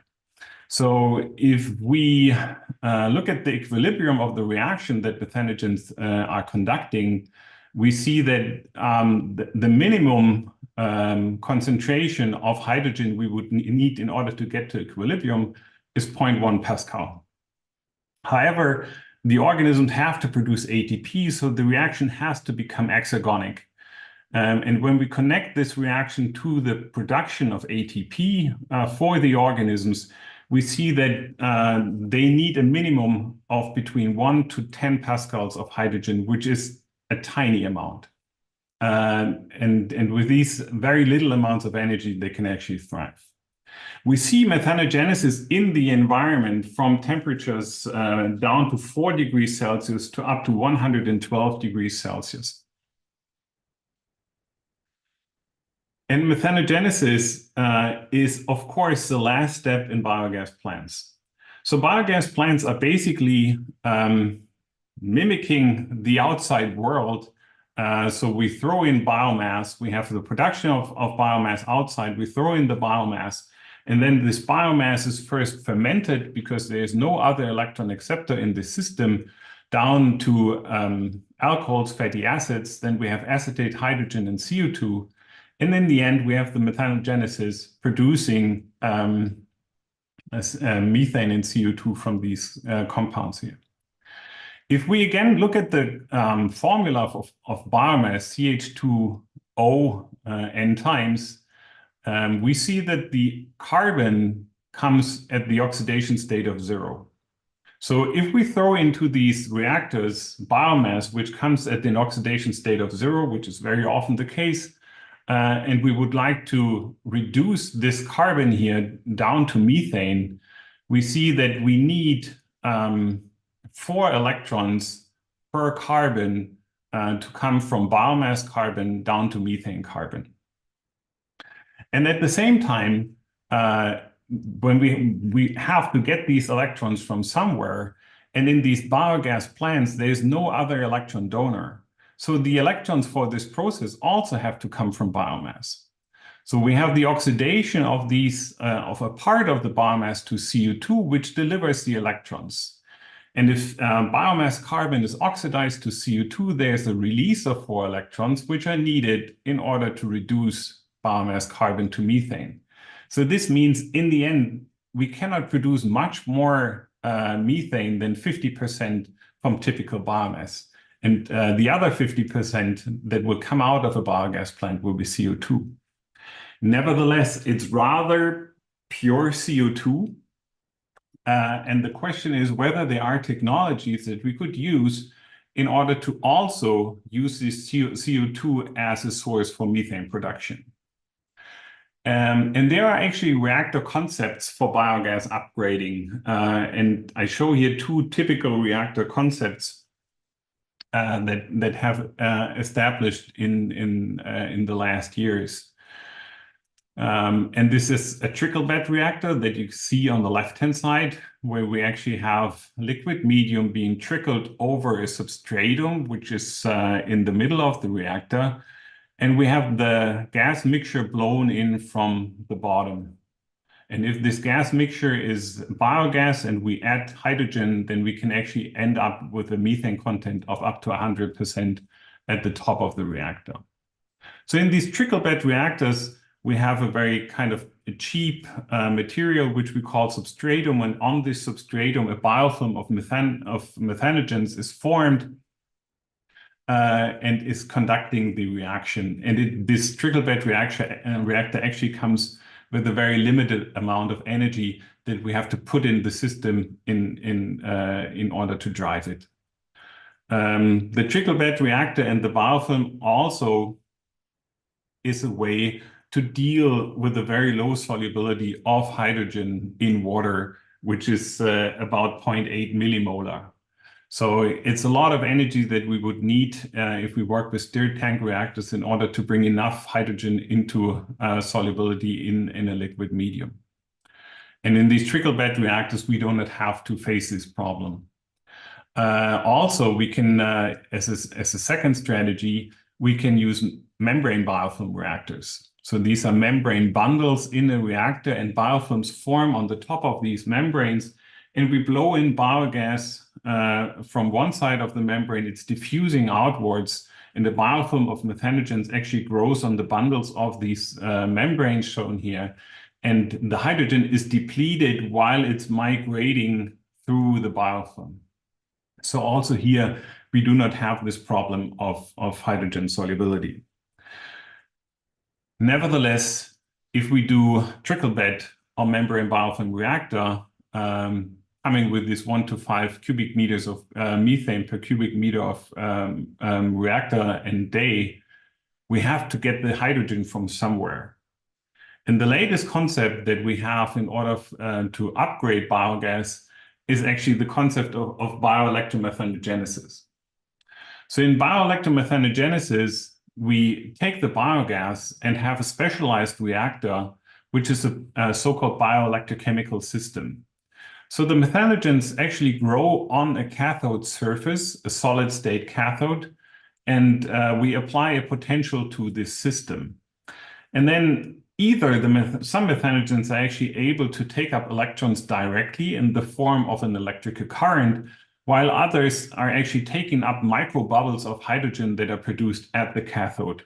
So if we look at the equilibrium of the reaction that methanogens are conducting, we see that the minimum concentration of hydrogen we would need in order to get to equilibrium is 0.1 Pascal. However, the organisms have to produce ATP, so the reaction has to become exergonic. And when we connect this reaction to the production of ATP for the organisms, we see that they need a minimum of between 1 to 10 pascals of hydrogen, which is a tiny amount. And with these very little amounts of energy, they can actually thrive. We see methanogenesis in the environment from temperatures down to 4 degrees Celsius to up to 112 degrees Celsius. And methanogenesis is, of course, the last step in biogas plants. So biogas plants are basically mimicking the outside world. So we throw in biomass, we have the production of biomass outside, we throw in the biomass, and then this biomass is first fermented because there is no other electron acceptor in the system down to alcohols, fatty acids. Then we have acetate, hydrogen, and CO2. And in the end, we have the methanogenesis producing methane and CO2 from these compounds here. If we again look at the formula of biomass, CH2O n times, we see that the carbon comes at the oxidation state of 0. So if we throw into these reactors biomass, which comes at an oxidation state of 0, which is very often the case, and we would like to reduce this carbon here down to methane, we see that we need 4 electrons per carbon to come from biomass carbon down to methane carbon. And at the same time, when we have to get these electrons from somewhere, and in these biogas plants, there's no other electron donor. So the electrons for this process also have to come from biomass. So we have the oxidation of these of a part of the biomass to CO2, which delivers the electrons. And if biomass carbon is oxidized to CO2, there's a release of 4 electrons, which are needed in order to reduce biomass carbon to methane. So this means in the end, we cannot produce much more methane than 50% from typical biomass. And the other 50% that will come out of a biogas plant will be CO2. Nevertheless, it's rather pure CO2. And the question is whether there are technologies that we could use in order to also use this CO2 as a source for methane production. And there are actually reactor concepts for biogas upgrading. And I show here 2 typical reactor concepts that have established in the last years. And this is a trickle bed reactor that you see on the left-hand side, where we actually have liquid medium being trickled over a substratum, which is in the middle of the reactor. And we have the gas mixture blown in from the bottom. And if this gas mixture is biogas and we add hydrogen, then we can actually end up with a methane content of up to 100% at the top of the reactor. So in these trickle bed reactors, we have a very kind of a cheap material, which we call substratum. And on this substratum, a biofilm of methanogens is formed and is conducting the reaction. And this trickle bed reactor actually comes with a very limited amount of energy that we have to put in the system in order to drive it. The trickle bed reactor and the biofilm also is a way to deal with the very low solubility of hydrogen in water, which is about 0.8 millimolar. So it's a lot of energy that we would need if we work with stirred tank reactors in order to bring enough hydrogen into solubility in a liquid medium. And in these trickle bed reactors, we do not have to face this problem. Also, we can, as a second strategy, we can use membrane biofilm reactors. So these are membrane bundles in a reactor, and biofilms form on the top of these membranes, and we blow in biogas from one side of the membrane. It's diffusing outwards, and the biofilm of methanogens actually grows on the bundles of these membranes shown here. And the hydrogen is depleted while it's migrating through the biofilm. So also here, we do not have this problem of hydrogen solubility. Nevertheless, if we do trickle bed or membrane biofilm reactor, coming with this 1 to 5 cubic meters of methane per cubic meter of reactor and day, we have to get the hydrogen from somewhere. And the latest concept that we have in order to upgrade biogas is actually the concept of bioelectromethanogenesis. So in bioelectromethanogenesis, we take the biogas and have a specialized reactor, which is a so-called bioelectrochemical system. So the methanogens actually grow on a cathode surface, a solid state cathode, and we apply a potential to this system. And then either some methanogens are actually able to take up electrons directly in the form of an electrical current, while others are actually taking up microbubbles of hydrogen that are produced at the cathode.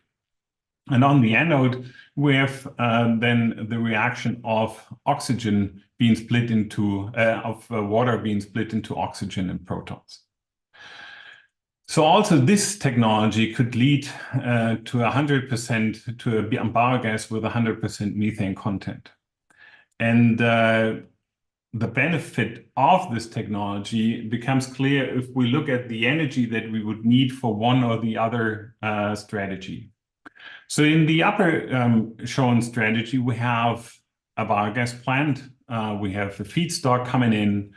And on the anode, we have then the reaction of oxygen being split into, water being split into oxygen and protons. So also this technology could lead to 100% to a biogas with 100% methane content. And the benefit of this technology becomes clear if we look at the energy that we would need for one or the other strategy. So in the upper shown strategy, we have a biogas plant. We have a feedstock coming in.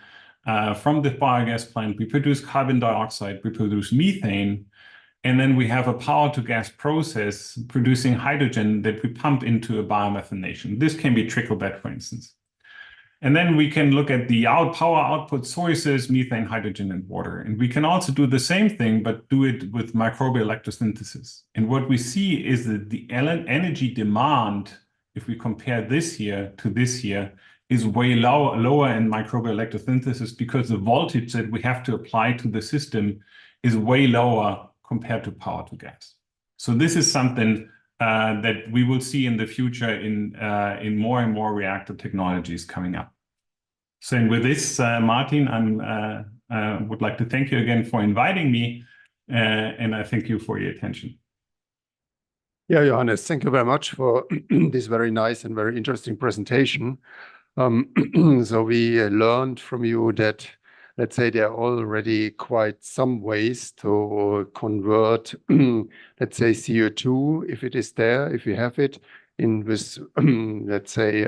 From the biogas plant, we produce carbon dioxide, we produce methane, and then we have a power-to-gas process producing hydrogen that we pump into a biomethanation. This can be trickle bed, for instance. And then we can look at the power output sources, methane, hydrogen, and water. And we can also do the same thing, but do it with microbial electrosynthesis. And what we see is that the energy demand, if we compare this year to this year, is way lower in microbial electrosynthesis because the voltage that we have to apply to the system is way lower compared to power to gas. So this is something that we will see in the future in more and more reactor technologies coming up. So and with this, Martin, I would like to thank you again for inviting me, and I thank you for your attention. Yeah, Johannes, thank you very much for this very nice and very interesting presentation. So we learned from you that, let's say, there are already quite some ways to convert, let's say, CO2, if it is there, if you have it, in with, let's say,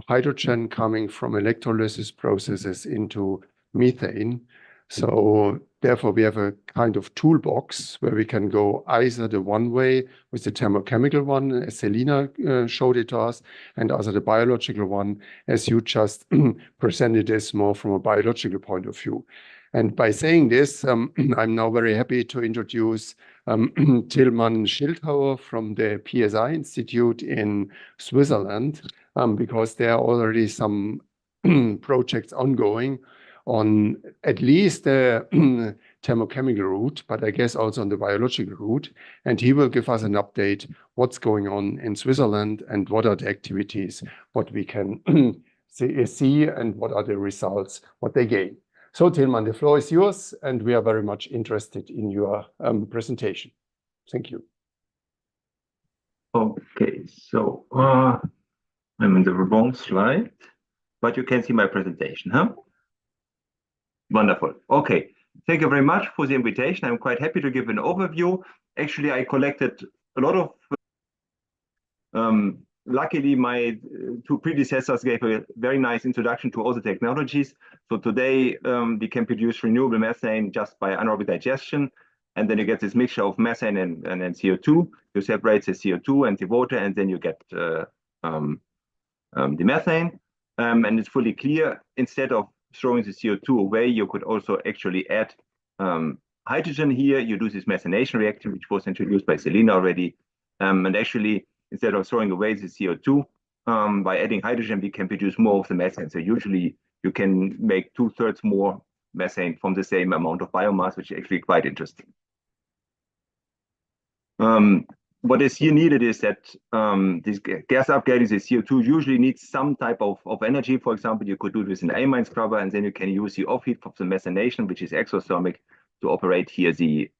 hydrogen coming from electrolysis processes into methane. So therefore, we have a kind of toolbox where we can go either the one way with the thermochemical one, as Selina showed it to us, and also the biological one, as you just presented this more from a biological point of view. And by saying this, I'm now very happy to introduce Tilman Schildhauer from the PSI Institute in Switzerland, because there are already some projects ongoing on at least the thermochemical route, but I guess also on the biological route. And he will give us an update what's going on in Switzerland and what are the activities, what we can see and what are the results, what they gain. So Tilman, the floor is yours, and we are very much interested in your presentation. Thank you. Okay, so I'm in the wrong slide, but you can see my presentation, huh? Wonderful. Okay. Thank you very much for the invitation. I'm quite happy to give an overview. Actually, I collected a lot of luckily, my two predecessors gave a very nice introduction to all the technologies. So today we can produce renewable methane just by anaerobic digestion. And then you get this mixture of methane and CO2. You separate the CO2 and the water, and then you get the methane. And it's fully clear, instead of throwing the CO2 away, you could also actually add hydrogen here. You do this methanation reaction, which was introduced by Selina already. And actually, instead of throwing away the CO2, by adding hydrogen, we can produce more of the methane. So usually you can make 2/3 more methane from the same amount of biomass, which is actually quite interesting. What is here needed is that this gas upgrading the CO2 usually needs some type of energy. For example, you could do this in an amine scrubber, and then you can use the off heat of the methanation, which is exothermic, to operate here the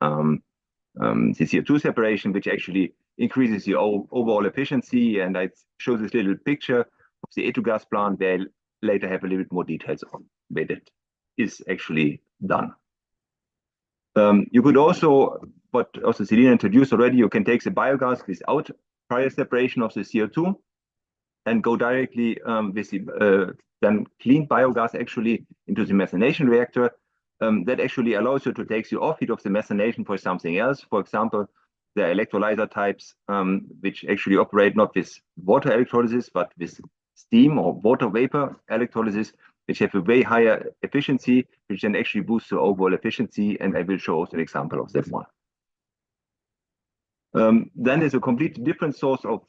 CO2 separation, which actually increases the overall efficiency. And I show this little picture of the A2 gas plant, where I later have a little bit more details on where that is actually done. You could also, what also Selina introduced already, you can take the biogas without prior separation of the CO2 and go directly with the then clean biogas actually into the methanation reactor. That actually allows you to take the off heat of the methanation for something else. For example, the electrolyzer types, which actually operate not with water electrolysis, but with steam or water vapor electrolysis, which have a way higher efficiency, which then actually boosts the overall efficiency. And I will show also an example of that one. Then there's a completely different source of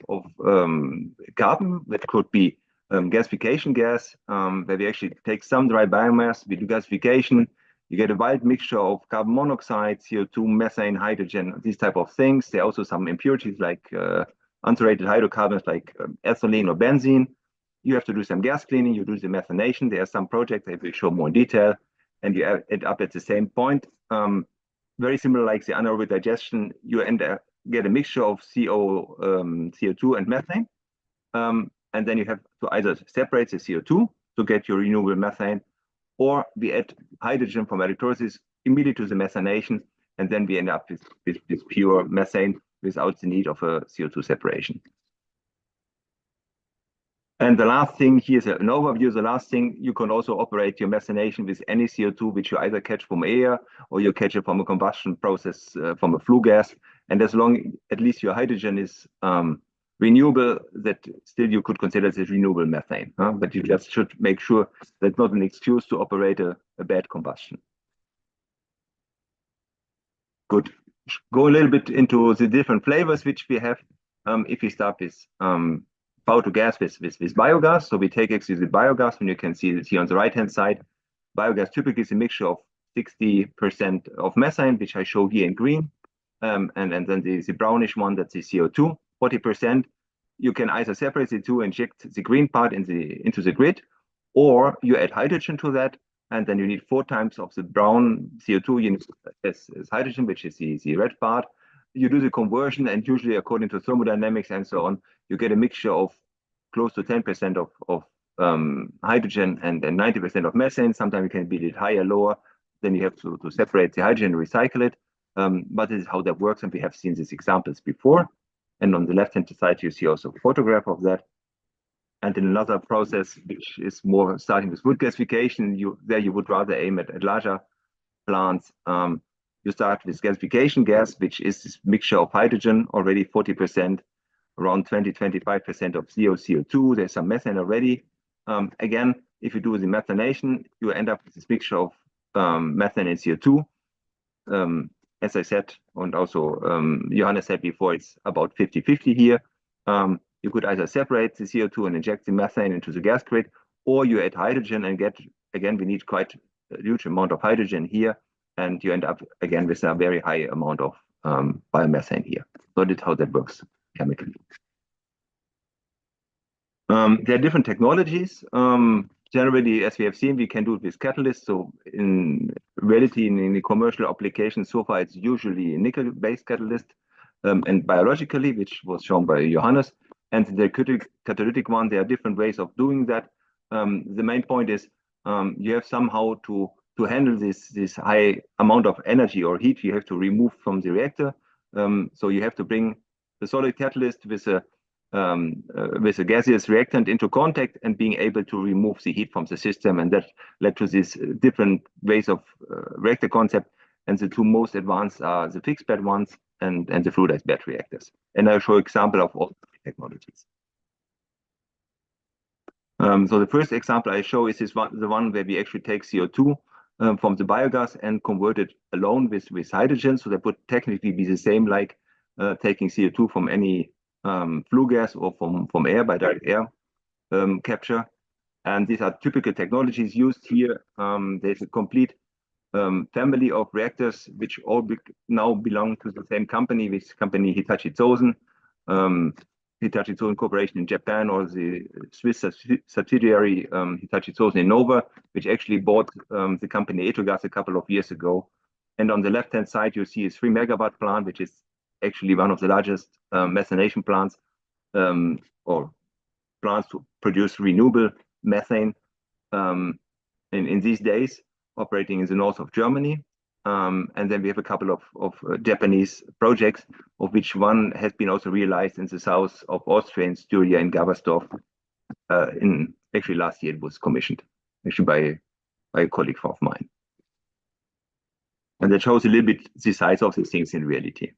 carbon that could be gasification gas, where we actually take some dry biomass, we do gasification, you get a wild mixture of carbon monoxide, CO2, methane, hydrogen, these type of things. There are also some impurities like unsaturated hydrocarbons like ethylene or benzene. You have to do some gas cleaning, you do the methanation. There are some projects that will show more detail, and you end up at the same point. Very similar like the anaerobic digestion, you get a mixture of CO2 and methane. And then you have to either separate the CO2 to get your renewable methane, or we add hydrogen from electrolysis immediately to the methanation, and then we end up with pure methane without the need of a CO2 separation. And the last thing, here's an overview. The last thing, you can also operate your methanation with any CO2, which you either catch from air or you catch it from a combustion process from a flue gas. And as long at least your hydrogen is renewable, that still you could consider this renewable methane. But you just should make sure that's not an excuse to operate a bad combustion. Good. Go a little bit into the different flavors which we have. If we start with power to gas with biogas. So we take actually the biogas, and you can see it here on the right-hand side. Biogas typically is a mixture of 60% of methane, which I show here in green. And then the brownish one, that's the CO2, 40%. You can either separate the two, inject the green part into the grid, or you add hydrogen to that, and then you need 4 times of the brown CO2 units as hydrogen, which is the red part. You do the conversion, and usually according to thermodynamics and so on, you get a mixture of close to 10% of hydrogen and 90% of methane. Sometimes it can be a bit higher, lower. Then you have to separate the hydrogen and recycle it. But this is how that works, and we have seen these examples before. And on the left-hand side, you see also a photograph of that. And in another process, which is more starting with wood gasification, you would rather aim at larger plants. You start with gasification gas, which is this mixture of hydrogen, already 40%, around 20-25% of CO2. There's some methane already. Again, if you do the methanation, you end up with this mixture of methane and CO2. As I said, and also Johannes said before, it's about 50-50 here. You could either separate the CO2 and inject the methane into the gas grid, or you add hydrogen and get, again, we need quite a huge amount of hydrogen here, and you end up again with a very high amount of biomethane here. So that's how that works chemically. There are different technologies. Generally, as we have seen, we can do it with catalysts. So in reality, in the commercial application, so far it's usually a nickel-based catalyst. And biologically, which was shown by Johannes, And the catalytic one, there are different ways of doing that. The main point is you have somehow to handle this high amount of energy or heat you have to remove from the reactor. So you have to bring the solid catalyst with a gaseous reactant into contact and being able to remove the heat from the system. And that led to these different ways of reactor concept. And the two most advanced are the fixed bed ones and the fluidized bed reactors. And I'll show example of all technologies. So the first example I show is the one where we actually take CO2 from the biogas and convert it alone with hydrogen. So that would technically be the same like taking CO2 from any flue gas or from air by direct air capture. And these are typical technologies used here. There's a complete family of reactors which all now belong to the same company, which company Hitachi Zosen. Hitachi Zosen Corporation in Japan, or the Swiss subsidiary Hitachi Zosen Innova, which actually bought the company Etogas a couple of years ago. And on the left-hand side, you see a 3 megawatt plant, which is actually one of the largest methanation plants or plants to produce renewable methane in these days, operating in the north of Germany. And then we have a couple of Japanese projects, of which one has been also realized in the south of Austria, in Styria, in Gabersdorf. Actually last year it was commissioned, actually by a colleague of mine. And that shows a little bit the size of these things in reality.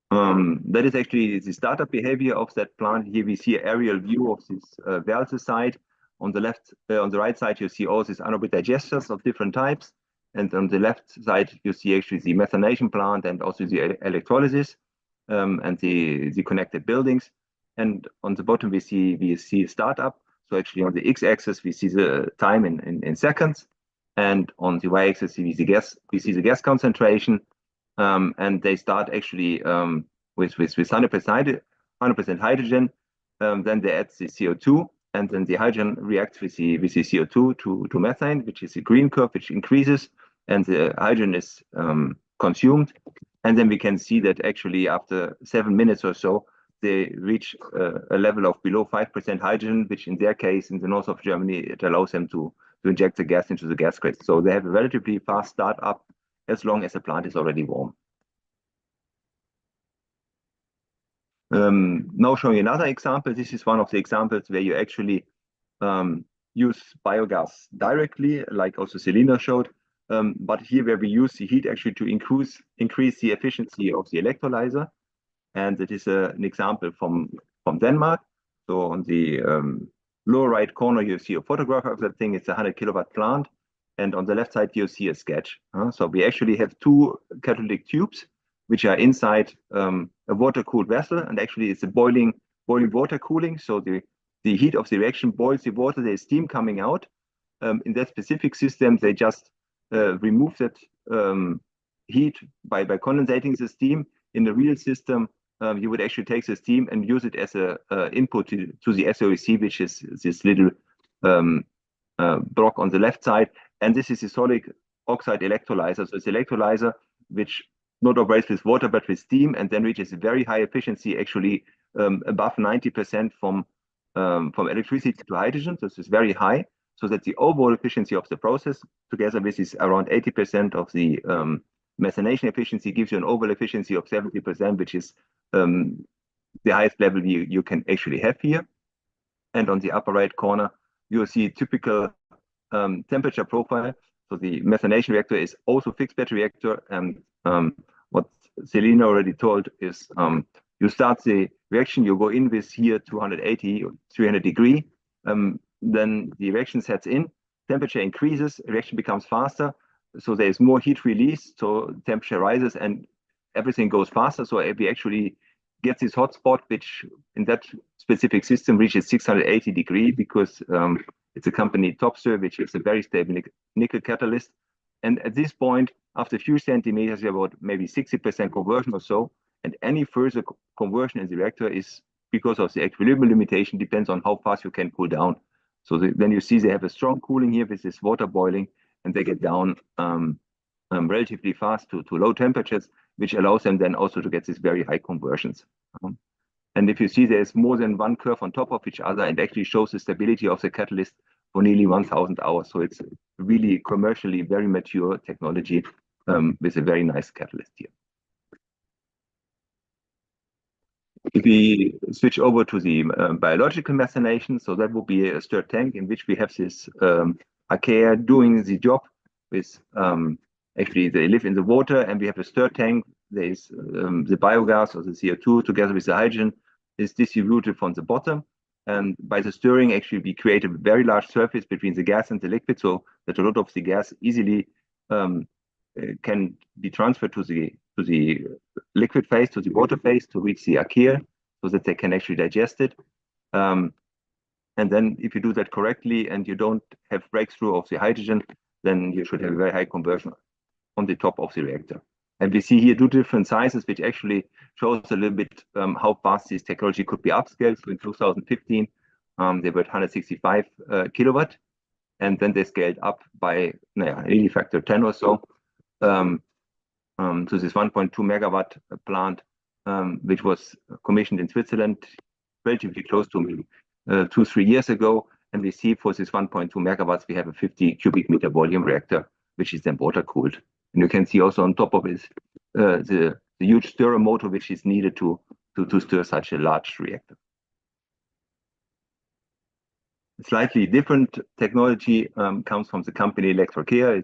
That is actually the startup behavior of that plant. Here we see an aerial view of this Welse site. On the right side, you see all these anaerobic digesters of different types. And on the left side, you see actually the methanation plant and also the electrolysis and the connected buildings. And on the bottom, we see startup. So actually on the x-axis, we see the time in seconds. And on the y-axis, we see the gas concentration. And they start actually with 100% hydrogen. Then they add the CO2. And then the hydrogen reacts with the CO2 to methane, which is a green curve, which increases, and the hydrogen is consumed. And then we can see that actually after 7 minutes or so, they reach a level of below 5% hydrogen, which in their case, in the north of Germany, it allows them to inject the gas into the gas grid. So they have a relatively fast startup as long as the plant is already warm. Now showing another example. This is one of the examples where you actually use biogas directly, like also Selina showed. But here where we use the heat actually to increase the efficiency of the electrolyzer. And it is an example from Denmark. So on the lower right corner, you see a photograph of that thing. It's a 100 kilowatt plant. And on the left side, you see a sketch. So we actually have two catalytic tubes, which are inside a water-cooled vessel, and actually it's a boiling water cooling. So the heat of the reaction boils the water. There's steam coming out. In that specific system, they just remove that heat by condensating the steam. In the real system, you would actually take the steam and use it as a input to the SOEC, which is this little block on the left side. And this is a solid oxide electrolyzer. So it's an electrolyzer which not operates with water but with steam, and then reaches a very high efficiency, actually above 90% from electricity to hydrogen. So this is very high, so that the overall efficiency of the process, together with this around 80% of the methanation efficiency, gives you an overall efficiency of 70%, which is the highest level you can actually have here. And on the upper right corner, you'll see typical temperature profile. So the methanation reactor is also fixed bed reactor, and what Selina already told is you start the reaction, you go in with here 280 or 300 degree, then the reaction sets in, temperature increases, reaction becomes faster, so there's more heat release, so temperature rises and everything goes faster. So we actually get this hot spot, which in that specific system reaches 680 degree, because it's a company Topsoe, which is a very stable nickel catalyst. And at this point, after a few centimeters, you have about maybe 60% conversion or so. And any further conversion in the reactor is, because of the equilibrium limitation, depends on how fast you can cool down. So then you see they have a strong cooling here with this water boiling, and they get down relatively fast to low temperatures, which allows them then also to get these very high conversions. And if you see, there's more than one curve on top of each other, and actually shows the stability of the catalyst for nearly 1,000 hours. So it's really commercially very mature technology with a very nice catalyst here. If we switch over to the biological methanation, so that would be a stirred tank in which we have this archaea doing the job with actually they live in the water, and we have a stirred tank. There is the biogas or the CO2 together with the hydrogen is distributed from the bottom. And by the stirring, actually, we create a very large surface between the gas and the liquid, so that a lot of the gas easily can be transferred to the liquid phase, to the water phase, to reach the archaea, so that they can actually digest it. And then, if you do that correctly and you don't have breakthrough of the hydrogen, then you should have a very high conversion on the top of the reactor. And we see here two different sizes, which actually shows a little bit how fast this technology could be upscaled. So in 2015, they were at 165 kilowatt, and then they scaled up by nearly factor 10 or so to this 1.2 megawatt plant, which was commissioned in Switzerland relatively close to me 2-3 years ago. And we see for this 1.2 megawatts, we have a 50 cubic meter volume reactor, which is then water cooled. And you can see also on top of it the huge stirrer motor, which is needed to stir such a large reactor. A slightly different technology comes from the company Electrocare.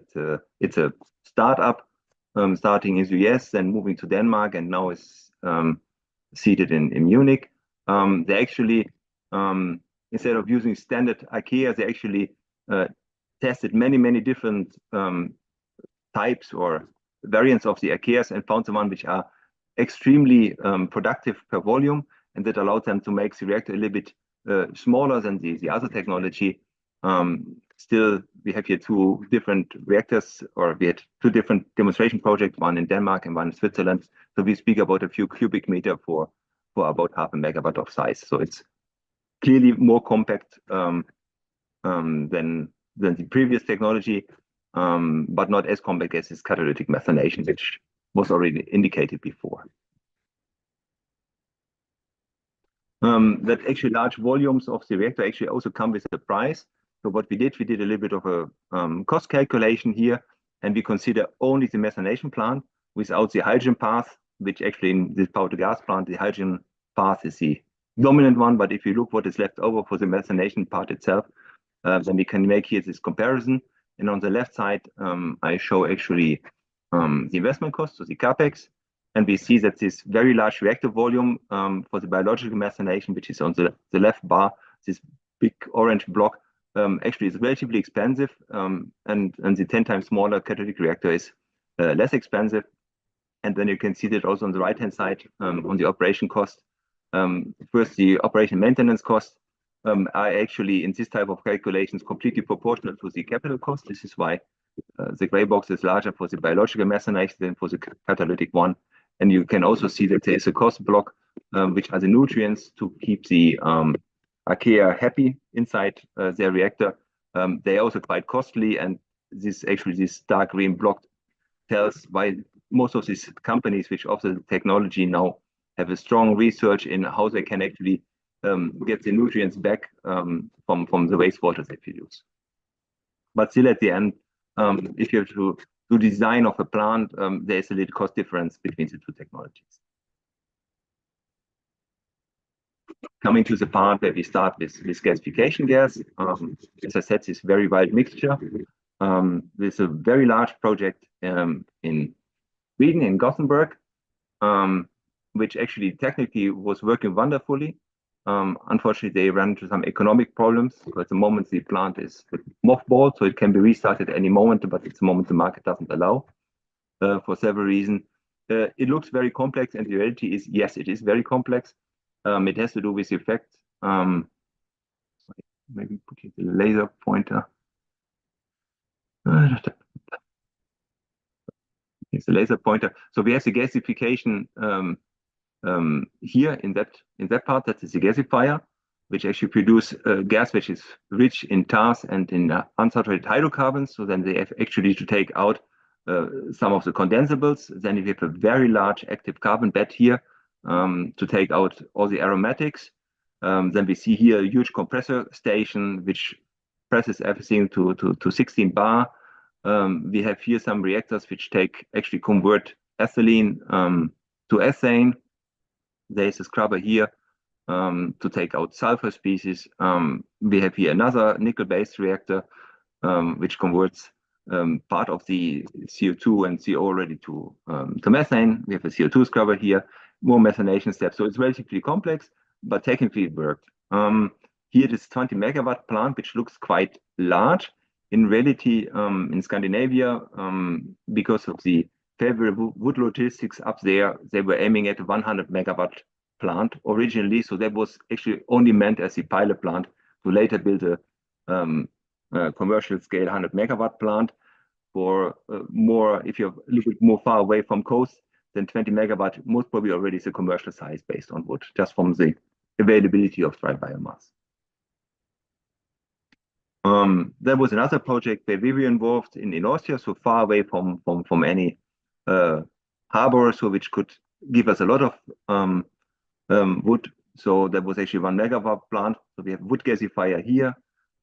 It's a startup starting in the US, then moving to Denmark, and now is seated in Munich. They actually, instead of using standard archaea, they actually tested many different types or variants of the archaeas and found the one which are extremely productive per volume, and that allowed them to make the reactor a little bit smaller than the other technology. Still, we have here two different reactors, or we had two different demonstration projects, one in Denmark and one in Switzerland. So we speak about a few cubic meter for about 0.5 megawatt of size. So it's clearly more compact than the previous technology, but not as compact as this catalytic methanation, which was already indicated before. That actually large volumes of the reactor actually also come with a price. So what we did a little bit of a cost calculation here, and we consider only the methanation plant without the hydrogen path, which actually in this power to gas plant, the hydrogen path is the dominant one. But if you look what is left over for the methanation part itself, then we can make here this comparison. And on the left side, I show actually the investment cost, so the capex. And we see that this very large reactor volume for the biological methanation, which is on the left bar, this big orange block, actually is relatively expensive. And the 10 times smaller catalytic reactor is less expensive. And then you can see that also on the right-hand side on the operation cost. First, the operation maintenance cost are actually in this type of calculations completely proportional to the capital cost. This is why the gray box is larger for the biological methanation than for the catalytic one. And you can also see that there is a cost block, which are the nutrients to keep the archaea happy inside their reactor. They are also quite costly, and this dark green block tells why most of these companies which offer the technology now have a strong research in how they can actually get the nutrients back from the wastewater that you use. But still at the end, if you have to do design of a plant, there is a little cost difference between the two technologies. Coming to the part where we start with gasification gas, as I said, this very wild mixture. There's a very large project in Sweden, in Gothenburg, which actually technically was working wonderfully. Unfortunately, they ran into some economic problems. So at the moment, the plant is mothballed, so it can be restarted at any moment, but at the moment, the market doesn't allow for several reasons. It looks very complex, and the reality is, yes, it is very complex. It has to do with the effect. Maybe put here the laser pointer. It's a laser pointer. So we have the gasification here in that part. That is the gasifier, which actually produce gas which is rich in tars and in unsaturated hydrocarbons. So then they have actually to take out some of the condensables. Then we have a very large active carbon bed here, to take out all the aromatics. Then we see here a huge compressor station which presses everything to 16 bar. We have here some reactors which actually convert ethylene to ethane. There's a scrubber here to take out sulfur species. We have here another nickel-based reactor which converts part of the CO2 and CO already to methane. We have a CO2 scrubber here, more methanation steps. So it's relatively complex, but technically it worked. Here this 20 megawatt plant, which looks quite large. In reality, in Scandinavia, because of the favorable wood logistics up there, they were aiming at a 100 megawatt plant originally. So that was actually only meant as a pilot plant to later build a commercial scale 100 megawatt plant. For more, if you're a little bit more far away from coast, then 20 megawatt most probably already is a commercial size based on wood, just from the availability of dry biomass. There was another project where we were involved in Austria, so far away from any harbor, so which could give us a lot of wood. So there was actually 1 megawatt plant. So we have wood gasifier here.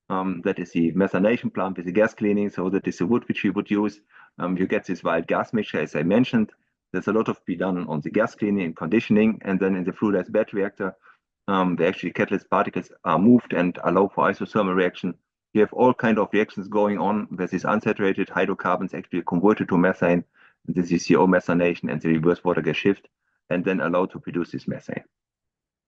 That is the methanation plant with the gas cleaning. So that is the wood which we would use. You get this wild gas mixture, as I mentioned. There's a lot of be done on the gas cleaning and conditioning. And then in the fluidized bed reactor, the actually catalyst particles are moved and allow for isothermal reaction. You have all kinds of reactions going on where these unsaturated hydrocarbons actually converted to methane. And this is CO methanation and the reverse water gas shift, and then allowed to produce this methane.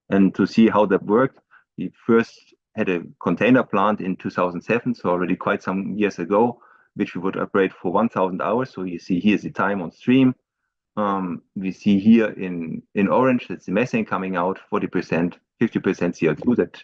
And to see how that worked, we first had a container plant in 2007, so already quite some years ago, which we would operate for 1,000 hours. So you see here's the time on stream. We see here in orange, that's the methane coming out, 40%, 50% CO2 that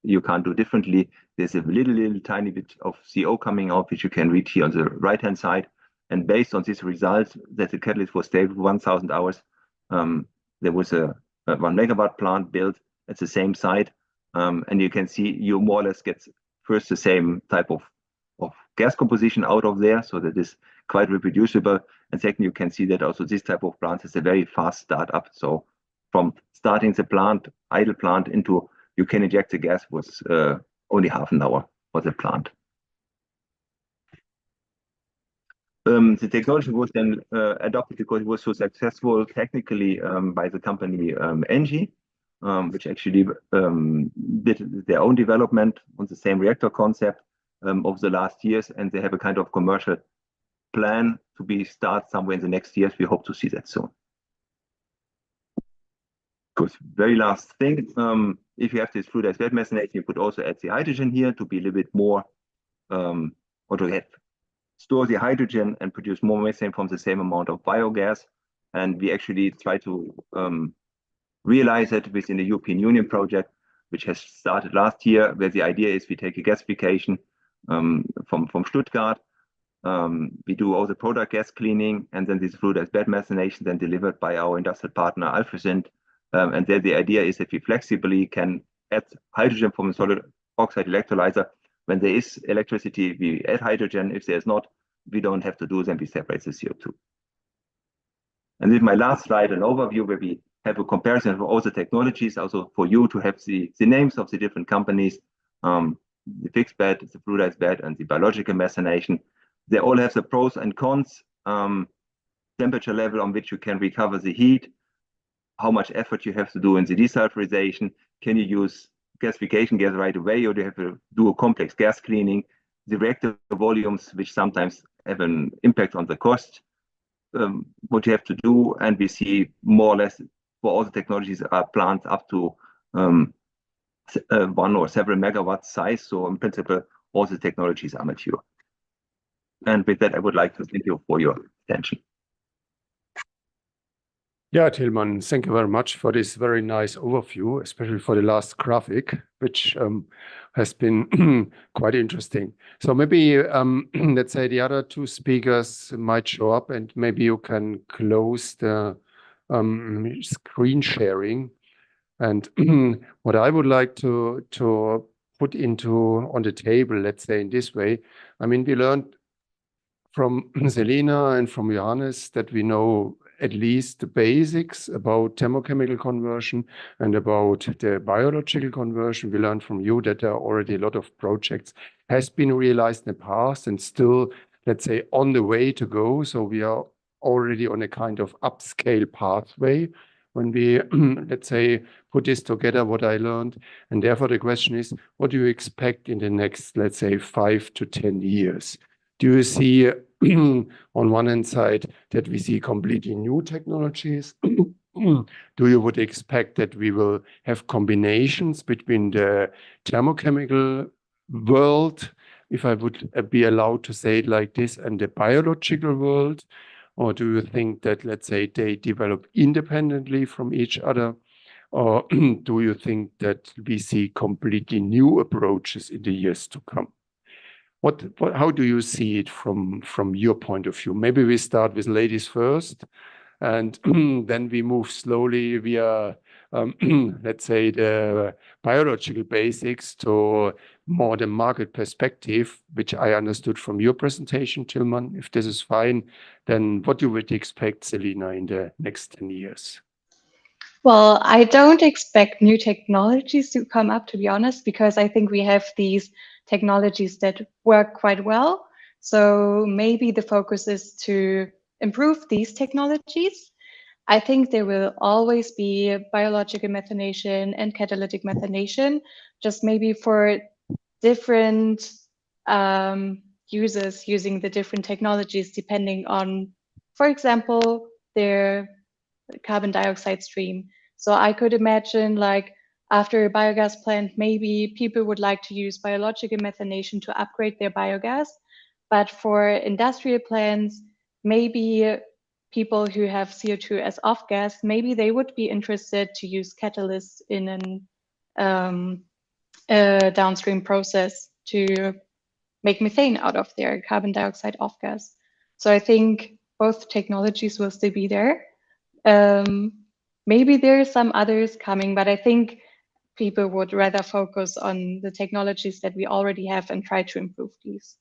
you can't do differently. There's a little tiny bit of CO coming out, which you can read here on the right-hand side. And based on this result, that the catalyst was stable for 1,000 hours, there was a 1 megawatt plant built at the same site. And you can see you more or less get first the same type of gas composition out of there, so that is quite reproducible. And second, you can see that also this type of plant is a very fast startup. So from starting the plant, idle plant, into you can inject the gas was only half an hour for the plant. The technology was then adopted because it was so successful technically by the company Engie, which actually did their own development on the same reactor concept over the last years, and they have a kind of commercial plan to be start somewhere in the next years. We hope to see that soon. Good. Very last thing, if you have this fluidized bed methanation, you could also add the hydrogen here to be a little bit more, or to store the hydrogen and produce more methane from the same amount of biogas. And we actually try to realize it within the European Union project, which has started last year, where the idea is we take a gasification from Stuttgart. We do all the product gas cleaning, and then this fluidized bed methanation then delivered by our industrial partner Alfresint. And then the idea is that we flexibly can add hydrogen from a solid oxide electrolyzer. When there is electricity, we add hydrogen. If there's not, we don't have to do, then we separate the CO2. And this is my last slide, an overview where we have a comparison of all the technologies, also for you to have the names of the different companies, the fixed bed, the fluidized bed, and the biological methanation. They all have the pros and cons, temperature level on which you can recover the heat, how much effort you have to do in the desulfurization. Can you use gasification gas right away, or do you have to do a complex gas cleaning? The reactor volumes, which sometimes have an impact on the cost, what you have to do, and we see more or less for all the technologies are plants up to 1 or several megawatt size. So in principle, all the technologies are mature. And with that, I would like to thank you for your attention. Yeah, Tilman, thank you very much for this very nice overview, especially for the last graphic, which has been quite interesting. So maybe, let's say the other two speakers might show up, and maybe you can close the screen sharing. And what I would like to put on the table, let's say in this way, I mean, we learned from Selena and from Johannes that we know at least the basics about thermochemical conversion and about the biological conversion. We learned from you that there are already a lot of projects has been realized in the past and still, let's say, on the way to go. So we are already on a kind of upscale pathway when we, let's say, put this together, what I learned. And therefore the question is, what do you expect in the next, let's say, 5 to 10 years? Do you see on one hand side that we see completely new technologies? Do you would expect that we will have combinations between the thermochemical world, if I would be allowed to say it like this, and the biological world? Or do you think that, let's say, they develop independently from each other? Or do you think that we see completely new approaches in the years to come? How do you see it from your point of view? Maybe we start with ladies first, and then we move slowly via, let's say, the biological basics to more the market perspective, which I understood from your presentation, Tilman. If this is fine, then what you would expect, Selina, in the next 10 years? Well, I don't expect new technologies to come up, to be honest, because I think we have these technologies that work quite well. So maybe the focus is to improve these technologies. I think there will always be biological methanation and catalytic methanation, just maybe for different users using the different technologies depending on, for example, their carbon dioxide stream. So I could imagine, like, after a biogas plant, maybe people would like to use biological methanation to upgrade their biogas. But for industrial plants, maybe people who have CO2 as off gas, maybe they would be interested to use catalysts in a downstream process to make methane out of their carbon dioxide off gas. So I think both technologies will still be there. Maybe there are some others coming, but I think people would rather focus on the technologies that we already have and try to improve these.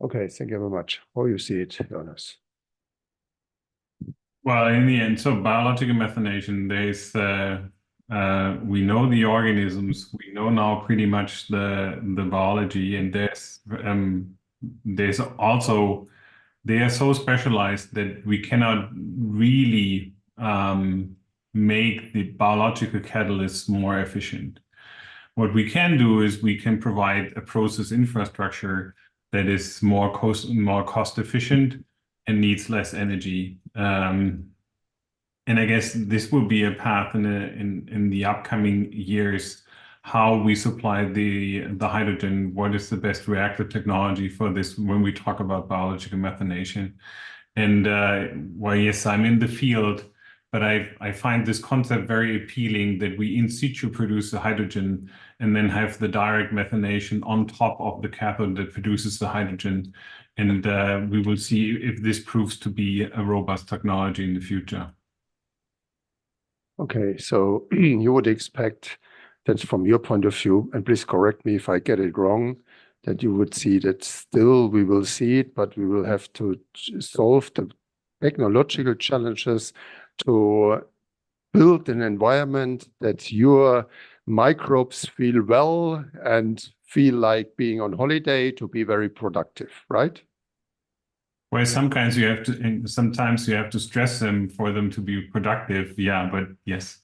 Okay, thank you very much. How you see it, Jonas? Well, in the end, so biological methanation, there's we know the organisms, we know now pretty much the biology, and there's also, they are so specialized that we cannot really make the biological catalysts more efficient. What we can do is we can provide a process infrastructure that is more cost efficient and needs less energy. And I guess this will be a path in the upcoming years, how we supply the hydrogen, what is the best reactor technology for this when we talk about biological methanation. And well, yes, I'm in the field, but I find this concept very appealing, that we in situ produce the hydrogen and then have the direct methanation on top of the cathode that produces the hydrogen. And we will see if this proves to be a robust technology in the future. Okay, so you would expect that from your point of view, and please correct me if I get it wrong, that you would see that still we will see it, but we will have to solve the technological challenges to build an environment that your microbes feel well and feel like being on holiday to be very productive, right? Well, sometimes you have to stress them for them to be productive. Yeah, but yes.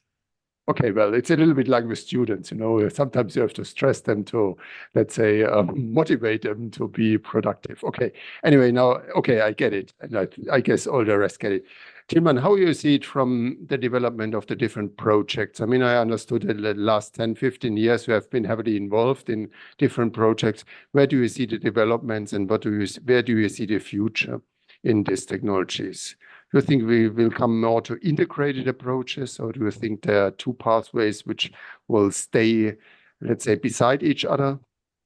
Okay, well, it's a little bit like with students, you know, sometimes you have to stress them to, let's say, motivate them to be productive. Okay, anyway, now, okay, I get it. And I guess all the rest get it. Tilman, how you see it from the development of the different projects? I mean, I understood that the last 10, 15 years you have been heavily involved in different projects. Where do you see the developments and where do you see the future in these technologies? Do you think we will come more to integrated approaches, or do you think there are two pathways which will stay, let's say, beside each other?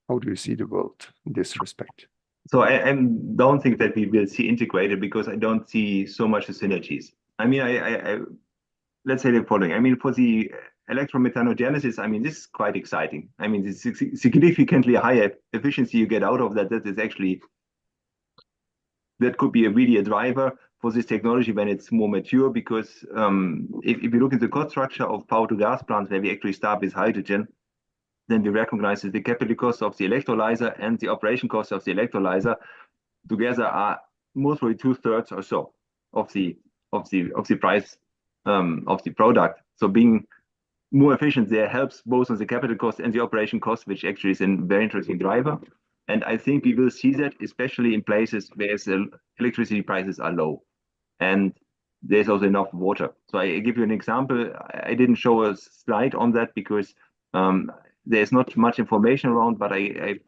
How do you see the world in this respect? So I don't think that we will see integrated, because I don't see so much the synergies. I mean, let's say the following. I mean, for the electromethanogenesis, I mean, this is quite exciting. I mean, this significantly higher efficiency you get out of that. That is actually, that could be really a driver for this technology when it's more mature, because if you look at the cost structure of power to gas plants where we actually start with hydrogen, then we recognize that the capital cost of the electrolyzer and the operation cost of the electrolyzer together are most probably 2/3 or so of the price of the product. So being more efficient there helps both on the capital cost and the operation cost, which actually is a very interesting driver. And I think we will see that especially in places where the electricity prices are low and there's also enough water. So I give you an example. I didn't show a slide on that because there's not much information around, but I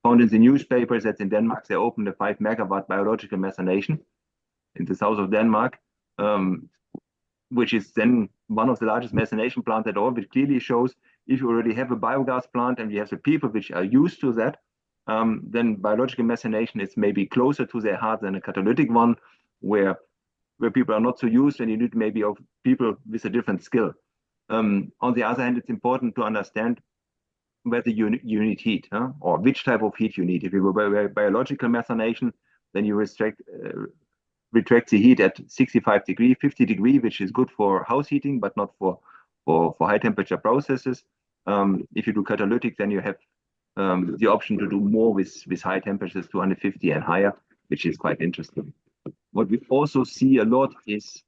found in the newspapers that in Denmark they opened a 5 megawatt biological methanation in the south of Denmark, which is then one of the largest methanation plants at all, which clearly shows if you already have a biogas plant and you have the people which are used to that, then biological methanation is maybe closer to their heart than a catalytic one, where people are not so used and you need maybe of people with a different skill. On the other hand, it's important to understand whether you need heat, or which type of heat you need. If you go by biological methanation, then you retract the heat at 65 degree, 50 degree, which is good for house heating, but not for high temperature processes. If you do catalytic, then you have the option to do more with high temperatures, 250 and higher, which is quite interesting. What we also see a lot is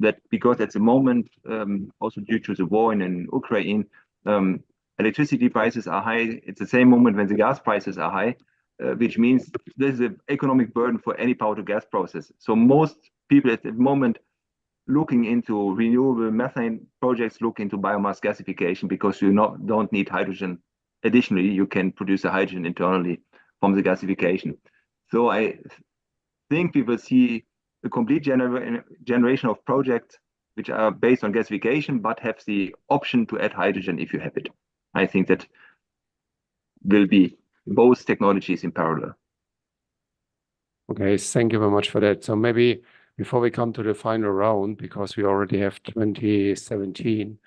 that because at the moment, also due to the war in Ukraine, electricity prices are high. It's the same moment when the gas prices are high, which means there's an economic burden for any power to gas process. So most people at the moment looking into renewable methane projects look into biomass gasification because you don't need hydrogen. Additionally, you can produce the hydrogen internally from the gasification. So I think we will see a complete generation of projects which are based on gasification, but have the option to add hydrogen if you have it. I think that will be both technologies in parallel. Okay, thank you very much for that. So maybe before we come to the final round, because we already have 2017,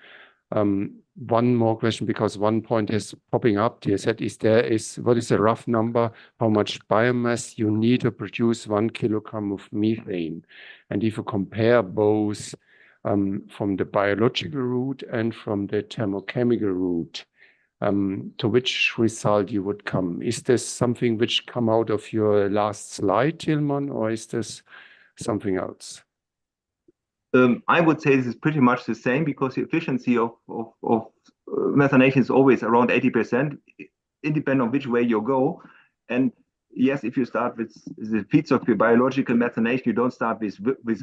one more question, because one point is popping up. You said, what is the rough number, how much biomass you need to produce 1 kilogram of methane? And if you compare both from the biological route and from the thermochemical route, to which result you would come? Is this something which come out of your last slide, Tilman, or is this something else? I would say this is pretty much the same, because the efficiency of methanation is always around 80%, independent of which way you go. And yes, if you start with the feedstock for biological methanation, you don't start with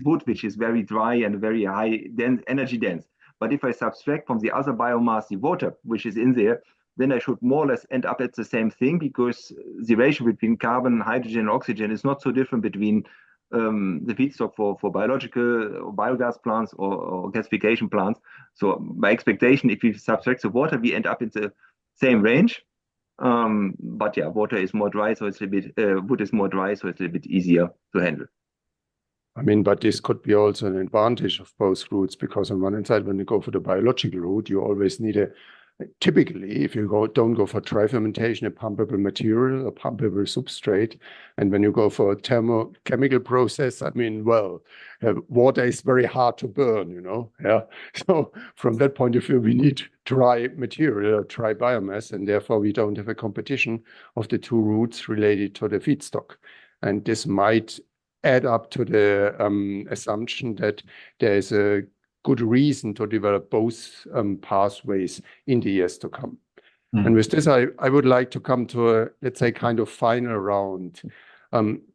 wood, which is very dry and very high energy dense. But if I subtract from the other biomass the water, which is in there, then I should more or less end up at the same thing, because the ratio between carbon, hydrogen, and oxygen is not so different between the feedstock for biological or biogas plants or gasification plants. So my expectation, if we subtract the water, we end up in the same range. But yeah, water is more dry, so it's a bit wood is more dry, so it's a bit easier to handle. I mean, but this could be also an advantage of both routes, because on one hand side, when you go for the biological route, you always need typically, if you don't go for dry fermentation, a pumpable material, a pumpable substrate. And when you go for a thermochemical process, I mean, well, water is very hard to burn, Yeah. So from that point of view, we need dry material, dry biomass, and therefore we don't have a competition of the two routes related to the feedstock. And this might add up to the assumption that there is a good reason to develop both pathways in the years to come. And with this, I would like to come to a, let's say, kind of final round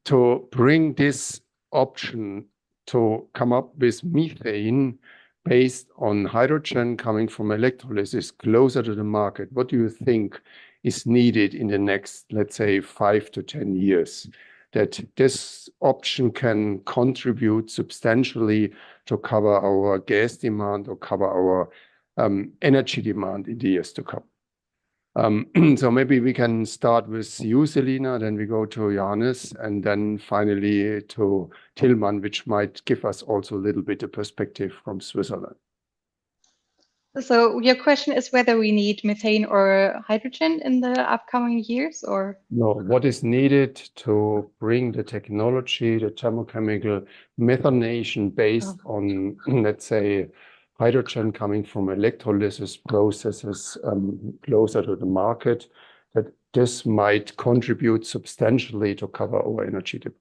to bring this option to come up with methane based on hydrogen coming from electrolysis closer to the market. What do you think is needed in the next, let's say, 5 to 10 years? That this option can contribute substantially to cover our gas demand or cover our energy demand in the years to come. So maybe we can start with you, Selina, then we go to Johannes, and then finally to Tilman, which might give us also a little bit of perspective from Switzerland. So your question is whether we need methane or hydrogen in the upcoming years, or? No, what is needed to bring the technology, the thermochemical methanation based on, let's say, hydrogen coming from electrolysis processes closer to the market, that this might contribute substantially to cover our energy demand?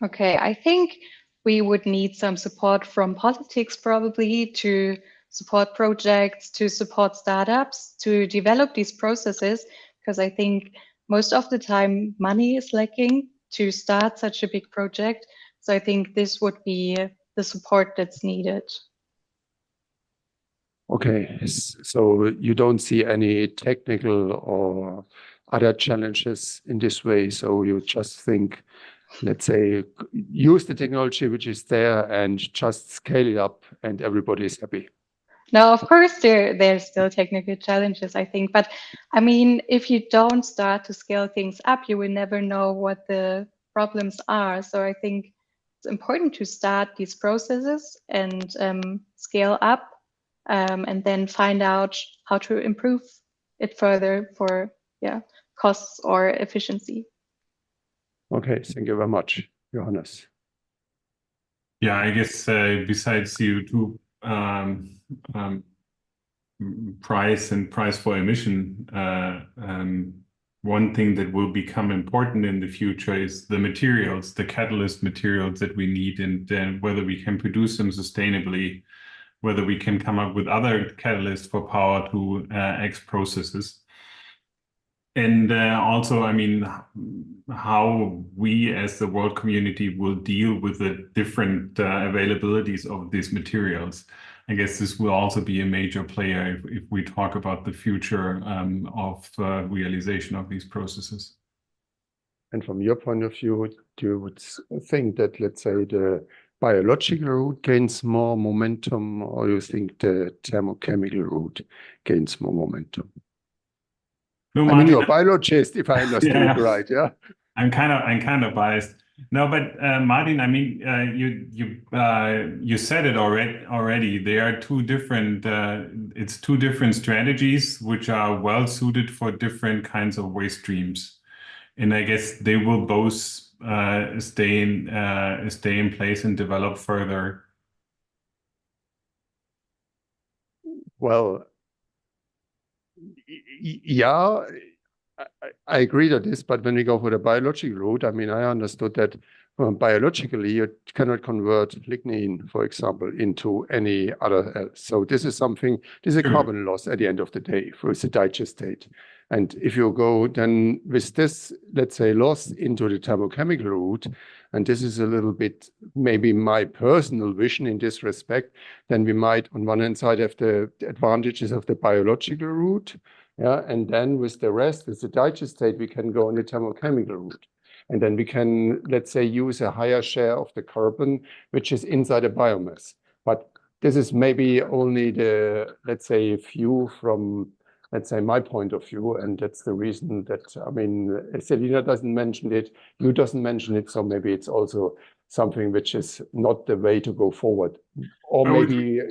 Okay, I think we would need some support from politics probably to support projects, to support startups, to develop these processes, because I think most of the time money is lacking to start such a big project. So I think this would be the support that's needed. Okay, so you don't see any technical or other challenges in this way. So you just think, let's say, use the technology which is there and just scale it up and everybody is happy. Now, of course, there's still technical challenges, I think. But I mean, if you don't start to scale things up, you will never know what the problems are. So I think it's important to start these processes and scale up and then find out how to improve it further for costs or efficiency. Okay, thank you very much, Johannes. Yeah, I guess besides CO2 price and price for emission, one thing that will become important in the future is the materials, the catalyst materials that we need, and whether we can produce them sustainably, whether we can come up with other catalysts for power to X processes. And also, I mean, how we as the world community will deal with the different availabilities of these materials. I guess this will also be a major player if we talk about the future of realization of these processes. And from your point of view, do you think that, let's say, the biological route gains more momentum, or you think the thermochemical route gains more momentum? No, I mean, you're a biologist, if I understood Yeah. right, yeah? I'm kind of biased. No, but Martin, I mean, you said it already. There are two different. It's two different strategies which are well suited for different kinds of waste streams, and I guess they will both stay in place and develop further. Well, yeah, I agree to this, but when we go for the biological route, I mean, I understood that biologically you cannot convert lignin, for example, into any other. So this is something, this is a carbon loss at the end of the day for the digestate. And if you go then with this, let's say, loss into the thermochemical route, and this is a little bit maybe my personal vision in this respect, then we might on one hand side have the advantages of the biological route. Yeah, and then with the rest, with the digestate, we can go on the thermochemical route. And then we can, let's say, use a higher share of the carbon, which is inside a biomass. But this is maybe only the, let's say, view from, let's say, my point of view. And that's the reason that, I mean, Selina doesn't mention it, you doesn't mention it. So maybe it's also something which is not the way to go forward. Or maybe...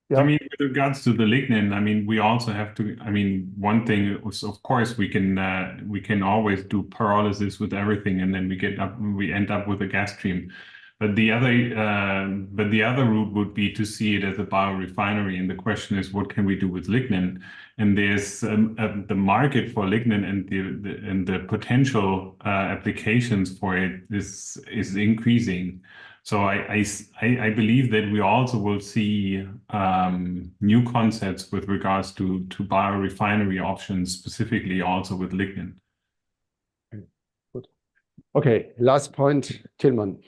Yeah. I mean, with regards to the lignin, I mean, we also have to, I mean, one thing is, of course, we can always do pyrolysis with everything, and then we end up with a gas stream. But the other route would be to see it as a biorefinery. And the question is, what can we do with lignin? And there's the market for lignin and the potential applications for it is increasing. So I believe that we also will see new concepts with regards to biorefinery options, specifically also with lignin. Good. Okay, last point, Tilman.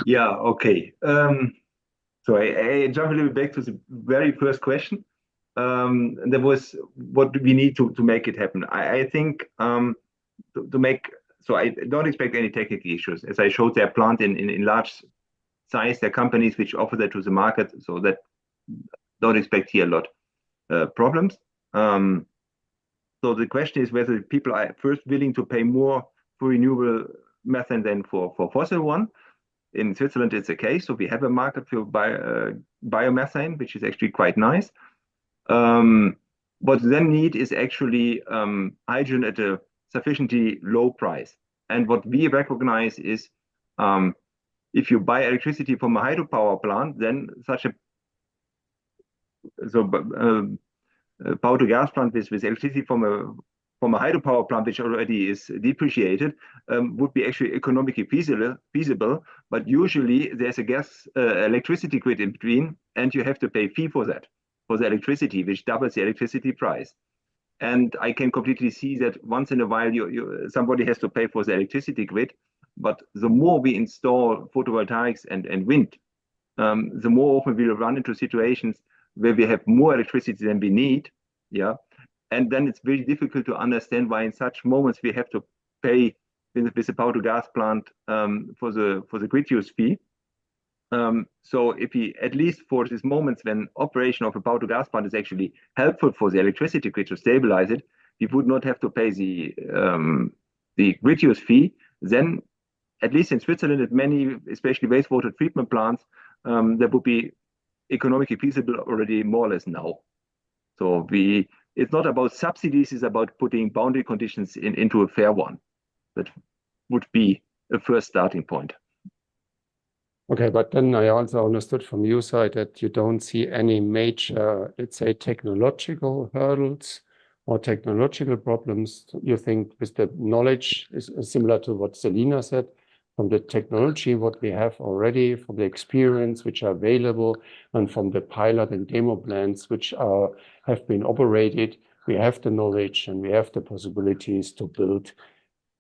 Yeah, okay. So I jump a little bit back to the very first question. There was what do we need to make it happen? I think to make, so I don't expect any technical issues. As I showed, their plant in large size, there are companies which offer that to the market, so that don't expect here a lot problems. So the question is whether people are first willing to pay more for renewable methane than for fossil one. in Switzerland, it's the case. So we have a market for biomethane, which is actually quite nice. What we then need is actually hydrogen at a sufficiently low price. And what we recognize is if you buy electricity from a hydropower plant, then power to gas plant with electricity from a hydropower plant, which already is depreciated, would be actually economically feasible. But usually there's a gas electricity grid in between, and you have to pay fee for that, for the electricity, which doubles the electricity price. And I can completely see that once in a while somebody has to pay for the electricity grid. But the more we install photovoltaics and wind, the more often we'll run into situations where we have more electricity than we need. Yeah. And then it's very difficult to understand why in such moments we have to pay with the power to gas plant for the grid use fee. So if we, at least for these moments when operation of a power to gas plant is actually helpful for the electricity grid to stabilize it, we would not have to pay the grid use fee. Then, at least in Switzerland, at many, especially wastewater treatment plants, that would be economically feasible already more or less now. So it's not about subsidies, it's about putting boundary conditions into a fair one. That would be a first starting point. Okay, but then I also understood from your side that you don't see any major, let's say, technological hurdles or technological problems. You think with the knowledge is similar to what Selina said, from the technology, what we have already, from the experience which are available, and from the pilot and demo plants which have been operated, we have the knowledge and we have the possibilities to build.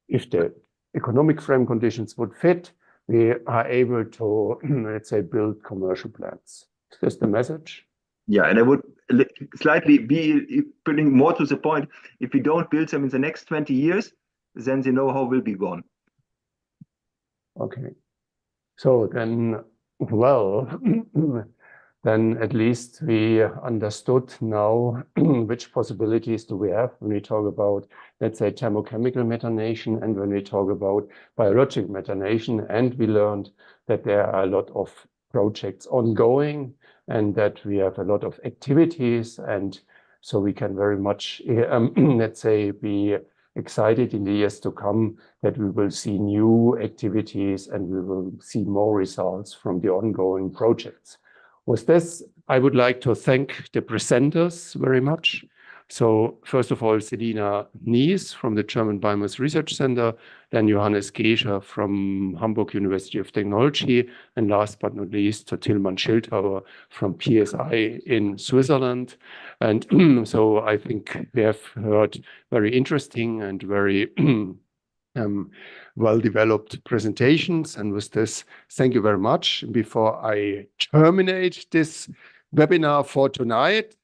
If the economic frame conditions would fit, we are able to, let's say, build commercial plants. Is this the message? Yeah, and I would slightly be putting more to the point. If we don't build them in the next 20 years, then the know-how will be gone. Okay. So then, well, then at least we understood now which possibilities do we have when we talk about, let's say, thermochemical methanation and when we talk about biologic methanation. And we learned that there are a lot of projects ongoing and that we have a lot of activities. And so we can very much, let's say, be excited in the years to come that we will see new activities and we will see more results from the ongoing projects. With this, I would like to thank the presenters very much. So first of all, Selina Nies from the German Biomass Research Center, then Johannes Gescher from Hamburg University of Technology, and last but not least, to Tilman Schildhauer from PSI in Switzerland. And so I think we have heard very interesting and very well-developed presentations. And with this, thank you very much. Before I terminate this webinar for tonight,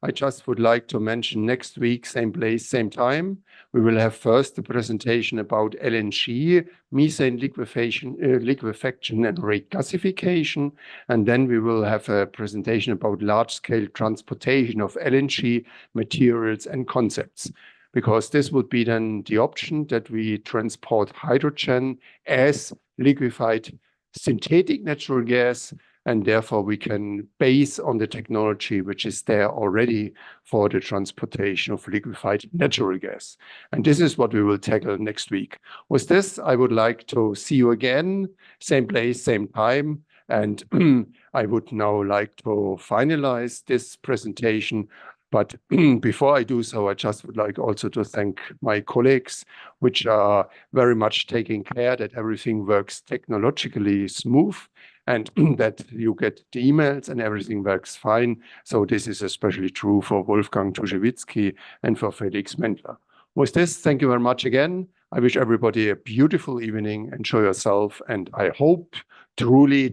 I just would like to mention next week, same place, same time. We will have first the presentation about LNG, methane liquefaction and regasification. And then we will have a presentation about large-scale transportation of LNG materials and concepts. Because this would be then the option that we transport hydrogen as liquefied synthetic natural gas, and therefore we can base on the technology which is there already for the transportation of liquefied natural gas. And this is what we will tackle next week. With this, I would like to see you again, same place, same time. And I would now like to finalize this presentation. But before I do so, I just would like also to thank my colleagues, which are very much taking care that everything works technologically smooth and that you get the emails and everything works fine. So this is especially true for Wolfgang Tuschewitsky and for Felix Mendler. With this, thank you very much again. I wish everybody a beautiful evening. Enjoy yourself. And I hope truly